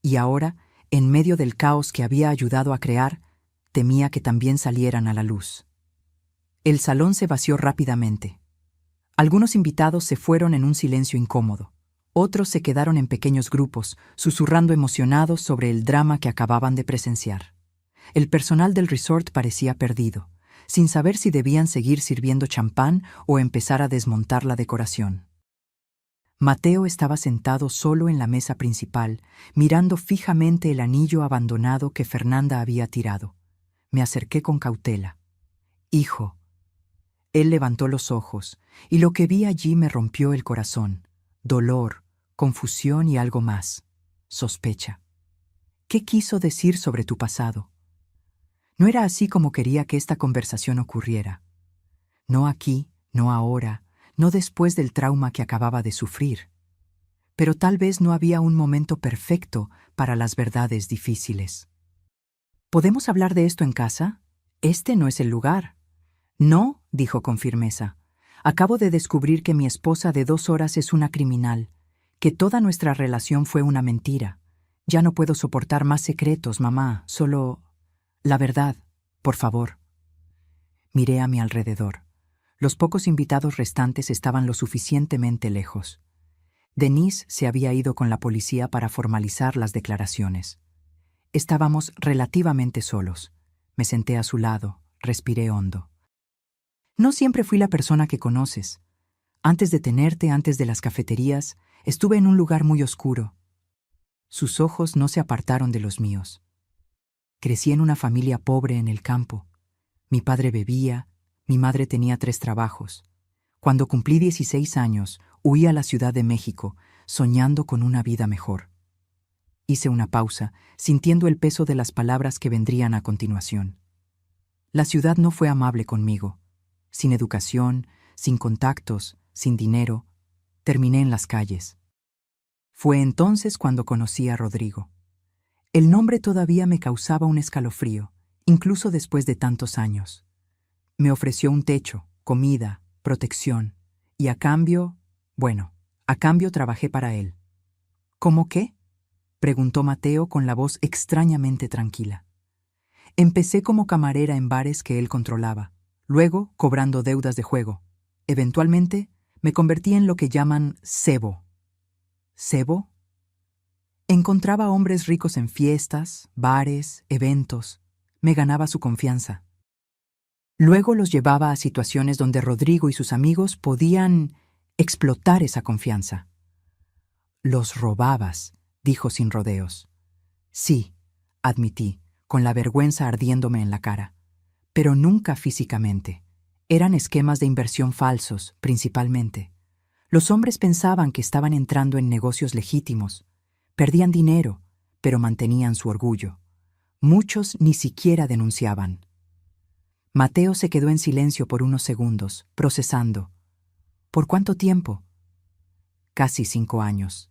Y ahora, en medio del caos que había ayudado a crear, temía que también salieran a la luz. El salón se vació rápidamente. Algunos invitados se fueron en un silencio incómodo. Otros se quedaron en pequeños grupos, susurrando emocionados sobre el drama que acababan de presenciar. El personal del resort parecía perdido, sin saber si debían seguir sirviendo champán o empezar a desmontar la decoración. Mateo estaba sentado solo en la mesa principal, mirando fijamente el anillo abandonado que Fernanda había tirado. Me acerqué con cautela. «Hijo». Él levantó los ojos, y lo que vi allí me rompió el corazón. Dolor, confusión y algo más. Sospecha. ¿Qué quiso decir sobre tu pasado? No era así como quería que esta conversación ocurriera. No aquí, no ahora, no después del trauma que acababa de sufrir. Pero tal vez no había un momento perfecto para las verdades difíciles. ¿Podemos hablar de esto en casa? Este no es el lugar. No, dijo con firmeza. Acabo de descubrir que mi esposa de 2 horas es una criminal, que toda nuestra relación fue una mentira. Ya no puedo soportar más secretos, mamá, solo... La verdad, por favor. Miré a mi alrededor. Los pocos invitados restantes estaban lo suficientemente lejos. Denise se había ido con la policía para formalizar las declaraciones. Estábamos relativamente solos. Me senté a su lado, respiré hondo. No siempre fui la persona que conoces. Antes de tenerte, antes de las cafeterías, estuve en un lugar muy oscuro. Sus ojos no se apartaron de los míos. Crecí en una familia pobre en el campo. Mi padre bebía, mi madre tenía 3 trabajos. Cuando cumplí 16 años, huí a la Ciudad de México, soñando con una vida mejor. Hice una pausa, sintiendo el peso de las palabras que vendrían a continuación. La ciudad no fue amable conmigo. Sin educación, sin contactos, sin dinero, terminé en las calles. Fue entonces cuando conocí a Rodrigo. El nombre todavía me causaba un escalofrío, incluso después de tantos años. Me ofreció un techo, comida, protección, y a cambio trabajé para él. ¿Cómo qué?, preguntó Mateo con la voz extrañamente tranquila. Empecé como camarera en bares que él controlaba, luego cobrando deudas de juego. Eventualmente, me convertí en lo que llaman cebo. ¿Cebo? Encontraba hombres ricos en fiestas, bares, eventos. Me ganaba su confianza. Luego los llevaba a situaciones donde Rodrigo y sus amigos podían explotar esa confianza. Los robabas, dijo sin rodeos. Sí, admití, con la vergüenza ardiéndome en la cara. Pero nunca físicamente. Eran esquemas de inversión falsos, principalmente. Los hombres pensaban que estaban entrando en negocios legítimos. Perdían dinero, pero mantenían su orgullo. Muchos ni siquiera denunciaban. Mateo se quedó en silencio por unos segundos, procesando. ¿Por cuánto tiempo? Casi 5 años.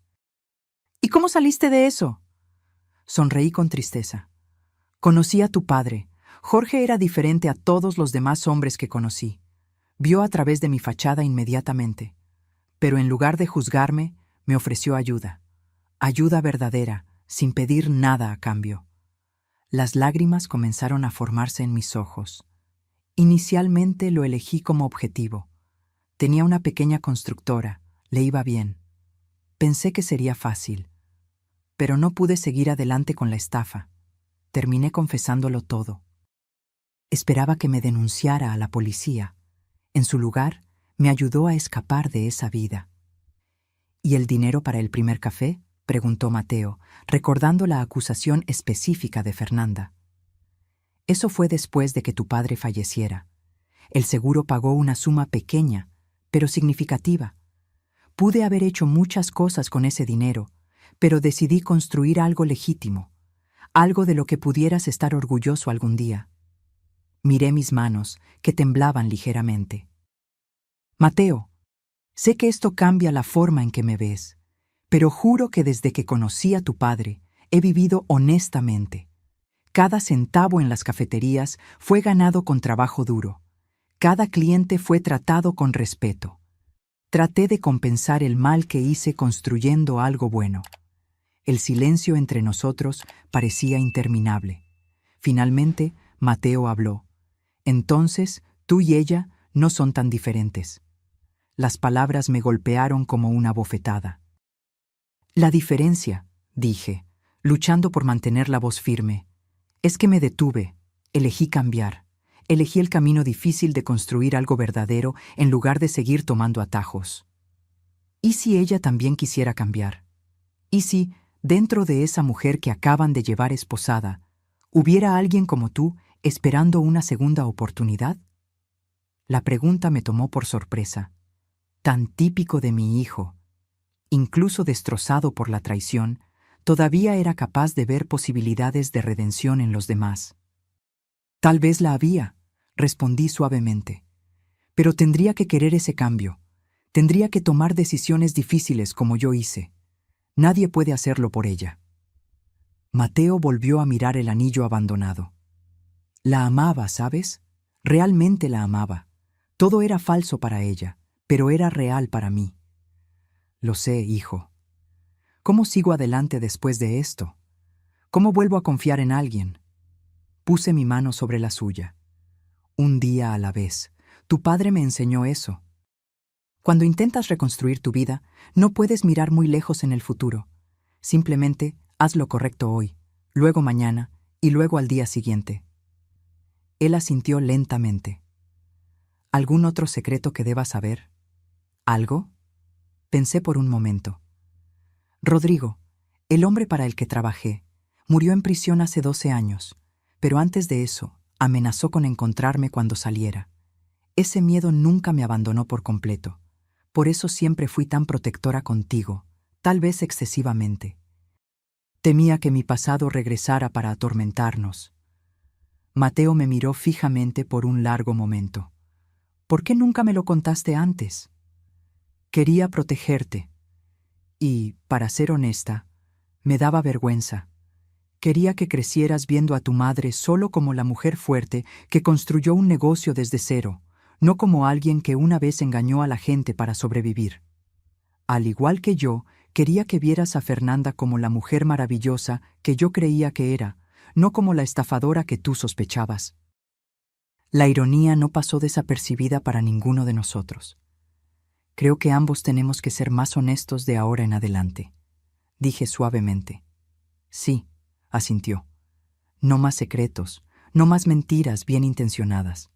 ¿Y cómo saliste de eso? Sonreí con tristeza. Conocí a tu padre. Jorge era diferente a todos los demás hombres que conocí. Vio a través de mi fachada inmediatamente. Pero en lugar de juzgarme, me ofreció ayuda. Ayuda verdadera, sin pedir nada a cambio. Las lágrimas comenzaron a formarse en mis ojos. Inicialmente lo elegí como objetivo. Tenía una pequeña constructora, le iba bien. Pensé que sería fácil. Pero no pude seguir adelante con la estafa. Terminé confesándolo todo. Esperaba que me denunciara a la policía. En su lugar, me ayudó a escapar de esa vida. ¿Y el dinero para el primer café?, preguntó Mateo, recordando la acusación específica de Fernanda. Eso fue después de que tu padre falleciera. El seguro pagó una suma pequeña, pero significativa. Pude haber hecho muchas cosas con ese dinero, pero decidí construir algo legítimo, algo de lo que pudieras estar orgulloso algún día. Miré mis manos, que temblaban ligeramente. Mateo, sé que esto cambia la forma en que me ves, pero juro que desde que conocí a tu padre, he vivido honestamente. Cada centavo en las cafeterías fue ganado con trabajo duro. Cada cliente fue tratado con respeto. Traté de compensar el mal que hice construyendo algo bueno. El silencio entre nosotros parecía interminable. Finalmente, Mateo habló. Entonces, tú y ella no son tan diferentes. Las palabras me golpearon como una bofetada. La diferencia, dije, luchando por mantener la voz firme, es que me detuve, elegí cambiar, elegí el camino difícil de construir algo verdadero en lugar de seguir tomando atajos. ¿Y si ella también quisiera cambiar? ¿Y si, dentro de esa mujer que acaban de llevar esposada, hubiera alguien como tú esperando una segunda oportunidad? La pregunta me tomó por sorpresa. Tan típico de mi hijo. Incluso destrozado por la traición, todavía era capaz de ver posibilidades de redención en los demás. Tal vez la había, respondí suavemente. Pero tendría que querer ese cambio. Tendría que tomar decisiones difíciles como yo hice. Nadie puede hacerlo por ella. Mateo volvió a mirar el anillo abandonado. La amaba, ¿sabes? Realmente la amaba. Todo era falso para ella, pero era real para mí. Lo sé, hijo. ¿Cómo sigo adelante después de esto? ¿Cómo vuelvo a confiar en alguien? Puse mi mano sobre la suya. Un día a la vez. Tu padre me enseñó eso. Cuando intentas reconstruir tu vida, no puedes mirar muy lejos en el futuro. Simplemente haz lo correcto hoy, luego mañana y luego al día siguiente. Él asintió lentamente. ¿Algún otro secreto que deba saber? ¿Algo? Pensé por un momento. Rodrigo, el hombre para el que trabajé, murió en prisión hace 12 años, pero antes de eso, amenazó con encontrarme cuando saliera. Ese miedo nunca me abandonó por completo. Por eso siempre fui tan protectora contigo, tal vez excesivamente. Temía que mi pasado regresara para atormentarnos. Mateo me miró fijamente por un largo momento. ¿Por qué nunca me lo contaste antes? Quería protegerte. Y, para ser honesta, me daba vergüenza. Quería que crecieras viendo a tu madre solo como la mujer fuerte que construyó un negocio desde cero, no como alguien que una vez engañó a la gente para sobrevivir. Al igual que yo, quería que vieras a Fernanda como la mujer maravillosa que yo creía que era, no como la estafadora que tú sospechabas. La ironía no pasó desapercibida para ninguno de nosotros. Creo que ambos tenemos que ser más honestos de ahora en adelante, dije suavemente. Sí, asintió. No más secretos, no más mentiras bien intencionadas.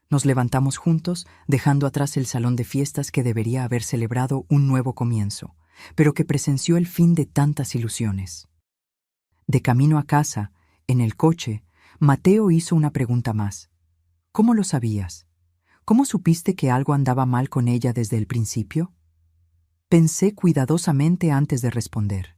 Nos levantamos juntos, dejando atrás el salón de fiestas que debería haber celebrado un nuevo comienzo, pero que presenció el fin de tantas ilusiones. De camino a casa, en el coche, Mateo hizo una pregunta más. ¿Cómo lo sabías? ¿Cómo supiste que algo andaba mal con ella desde el principio? Pensé cuidadosamente antes de responder.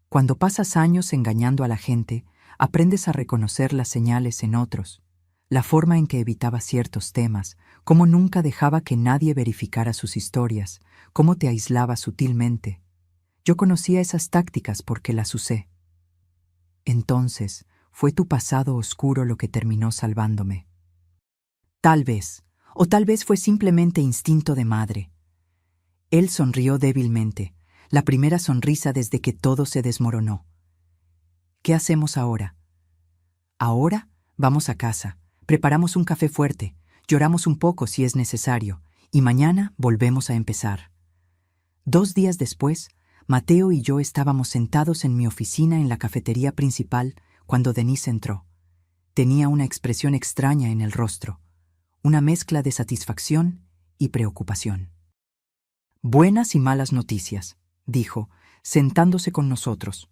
Cuando pasas años engañando a la gente, aprendes a reconocer las señales en otros, la forma en que evitaba ciertos temas, cómo nunca dejaba que nadie verificara sus historias, cómo te aislaba sutilmente. Yo conocía esas tácticas porque las usé. Entonces, fue tu pasado oscuro lo que terminó salvándome. Tal vez, o tal vez fue simplemente instinto de madre. Él sonrió débilmente, la primera sonrisa desde que todo se desmoronó. ¿Qué hacemos ahora? Ahora vamos a casa, preparamos un café fuerte, lloramos un poco si es necesario, y mañana volvemos a empezar. 2 días después, Mateo y yo estábamos sentados en mi oficina en la cafetería principal cuando Denise entró. Tenía una expresión extraña en el rostro, una mezcla de satisfacción y preocupación. Buenas y malas noticias, dijo, sentándose con nosotros.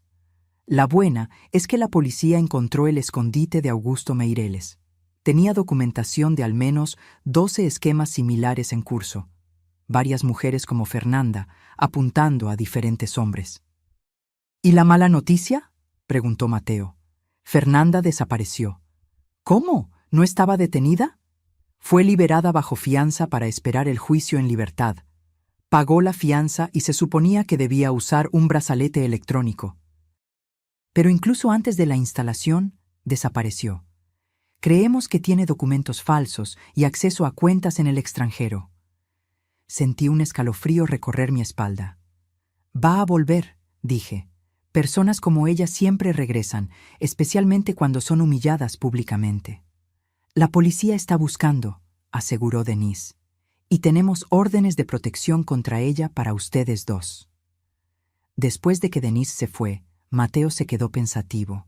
La buena es que la policía encontró el escondite de Augusto Meireles. Tenía documentación de al menos 12 esquemas similares en curso, varias mujeres como Fernanda, apuntando a diferentes hombres. ¿Y la mala noticia?, preguntó Mateo. Fernanda desapareció. ¿Cómo? ¿No estaba detenida? Fue liberada bajo fianza para esperar el juicio en libertad. Pagó la fianza y se suponía que debía usar un brazalete electrónico. Pero incluso antes de la instalación, desapareció. Creemos que tiene documentos falsos y acceso a cuentas en el extranjero. Sentí un escalofrío recorrer mi espalda. Va a volver, dije. Personas como ella siempre regresan, especialmente cuando son humilladas públicamente. La policía está buscando, aseguró Denise, y tenemos órdenes de protección contra ella para ustedes dos. Después de que Denise se fue, Mateo se quedó pensativo.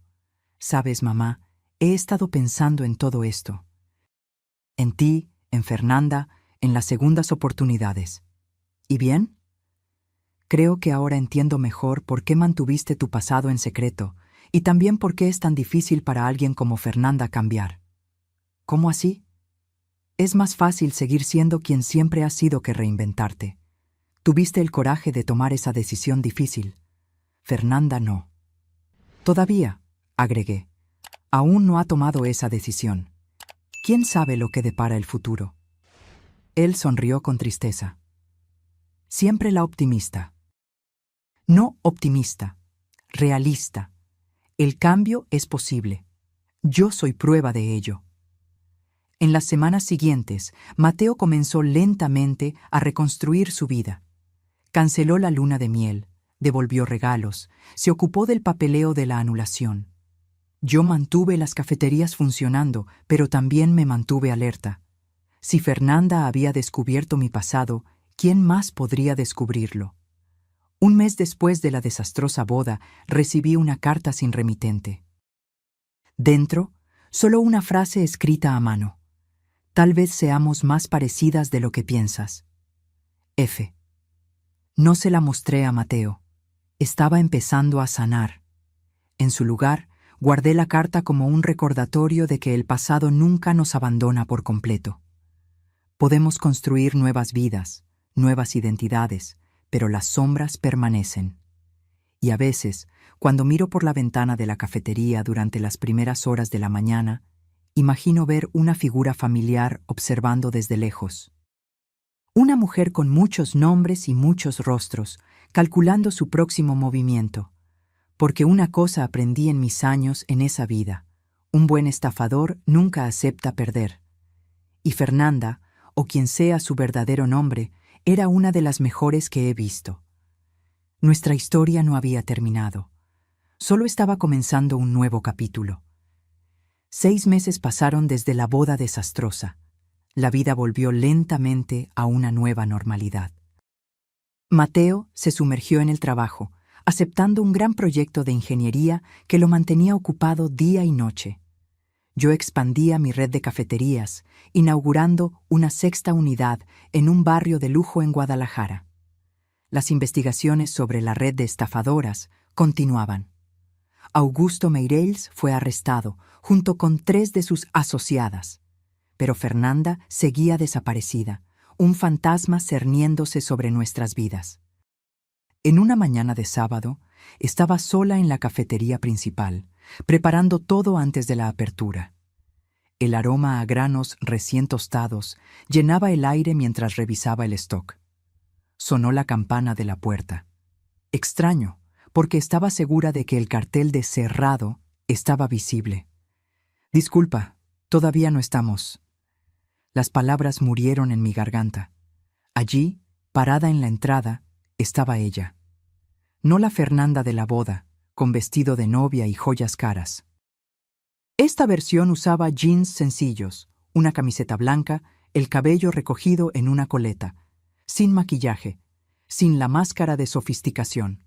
Sabes, mamá, he estado pensando en todo esto. En ti, en Fernanda, en las segundas oportunidades. ¿Y bien? Creo que ahora entiendo mejor por qué mantuviste tu pasado en secreto y también por qué es tan difícil para alguien como Fernanda cambiar. ¿Cómo así? Es más fácil seguir siendo quien siempre has sido que reinventarte. Tuviste el coraje de tomar esa decisión difícil. Fernanda no. Todavía, agregué, aún no ha tomado esa decisión. ¿Quién sabe lo que depara el futuro? Él sonrió con tristeza. Siempre la optimista. No optimista, realista. El cambio es posible. Yo soy prueba de ello. En las semanas siguientes, Mateo comenzó lentamente a reconstruir su vida. Canceló la luna de miel, devolvió regalos, se ocupó del papeleo de la anulación. Yo mantuve las cafeterías funcionando, pero también me mantuve alerta. Si Fernanda había descubierto mi pasado, ¿quién más podría descubrirlo? Un mes después de la desastrosa boda, recibí una carta sin remitente. Dentro, Solo una frase escrita a mano. Tal vez seamos más parecidas de lo que piensas. F. No se la mostré a Mateo. Estaba empezando a sanar. En su lugar, guardé la carta como un recordatorio de que el pasado nunca nos abandona por completo. Podemos construir nuevas vidas, nuevas identidades, pero las sombras permanecen. Y a veces, cuando miro por la ventana de la cafetería durante las primeras horas de la mañana, imagino ver una figura familiar observando desde lejos. Una mujer con muchos nombres y muchos rostros, calculando su próximo movimiento. Porque una cosa aprendí en mis años en esa vida: un buen estafador nunca acepta perder. Y Fernanda, o quien sea su verdadero nombre, era una de las mejores que he visto. Nuestra historia no había terminado. Solo estaba comenzando un nuevo capítulo. 6 meses pasaron desde la boda desastrosa. La vida volvió lentamente a una nueva normalidad. Mateo se sumergió en el trabajo, aceptando un gran proyecto de ingeniería que lo mantenía ocupado día y noche. Yo expandía mi red de cafeterías, inaugurando una 6ª unidad en un barrio de lujo en Guadalajara. Las investigaciones sobre la red de estafadoras continuaban. Augusto Meireles fue arrestado, junto con 3 de sus asociadas. Pero Fernanda seguía desaparecida, un fantasma cerniéndose sobre nuestras vidas. En una mañana de sábado, estaba sola en la cafetería principal, preparando todo antes de la apertura. El aroma a granos recién tostados llenaba el aire mientras revisaba el stock. Sonó la campana de la puerta. Extraño, porque estaba segura de que el cartel de cerrado estaba visible. Disculpa, todavía no estamos. Las palabras murieron en mi garganta. Allí, parada en la entrada, estaba ella. No la Fernanda de la boda, con vestido de novia y joyas caras. Esta versión usaba jeans sencillos, una camiseta blanca, el cabello recogido en una coleta, sin maquillaje, sin la máscara de sofisticación.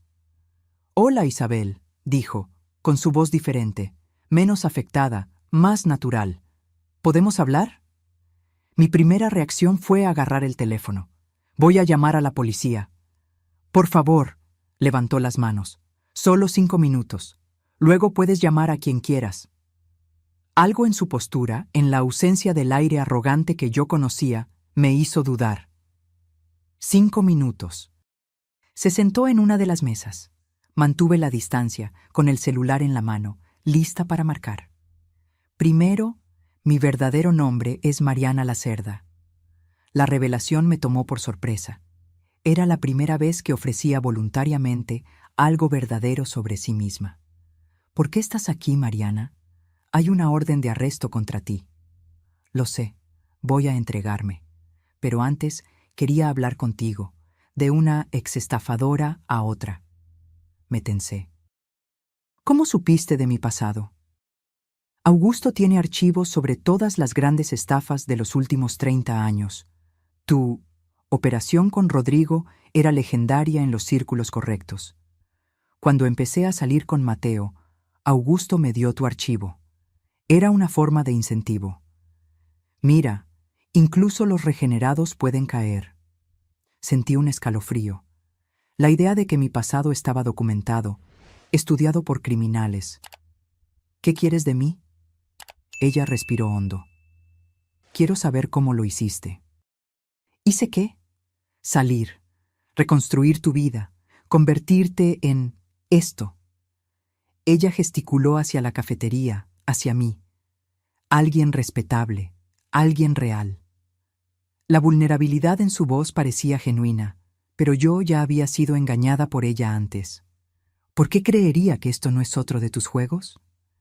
«Hola, Isabel», dijo, con su voz diferente, menos afectada, más natural. «¿Podemos hablar?» Mi primera reacción fue agarrar el teléfono. «Voy a llamar a la policía». «Por favor», levantó las manos. «Solo 5 minutos. Luego puedes llamar a quien quieras». Algo en su postura, en la ausencia del aire arrogante que yo conocía, me hizo dudar. 5 minutos. Se sentó en una de las mesas. Mantuve la distancia, con el celular en la mano, lista para marcar. Primero, mi verdadero nombre es Mariana Lacerda. La revelación me tomó por sorpresa. Era la primera vez que ofrecía voluntariamente algo verdadero sobre sí misma. «¿Por qué estás aquí, Mariana? Hay una orden de arresto contra ti». «Lo sé, voy a entregarme. Pero antes quería hablar contigo, de una exestafadora a otra». Me tensé. «¿Cómo supiste de mi pasado?» «Augusto tiene archivos sobre todas las grandes estafas de los últimos 30 años. Tu operación con Rodrigo era legendaria en los círculos correctos. Cuando empecé a salir con Mateo, Augusto me dio tu archivo. Era una forma de incentivo. Mira, incluso los regenerados pueden caer». Sentí un escalofrío. La idea de que mi pasado estaba documentado, estudiado por criminales. «¿Qué quieres de mí?» Ella respiró hondo. «Quiero saber cómo lo hiciste». «¿Hice qué?» «Salir, reconstruir tu vida, convertirte en esto». Ella gesticuló hacia la cafetería, hacia mí. Alguien respetable, alguien real. La vulnerabilidad en su voz parecía genuina, pero yo ya había sido engañada por ella antes. «¿Por qué creería que esto no es otro de tus juegos?»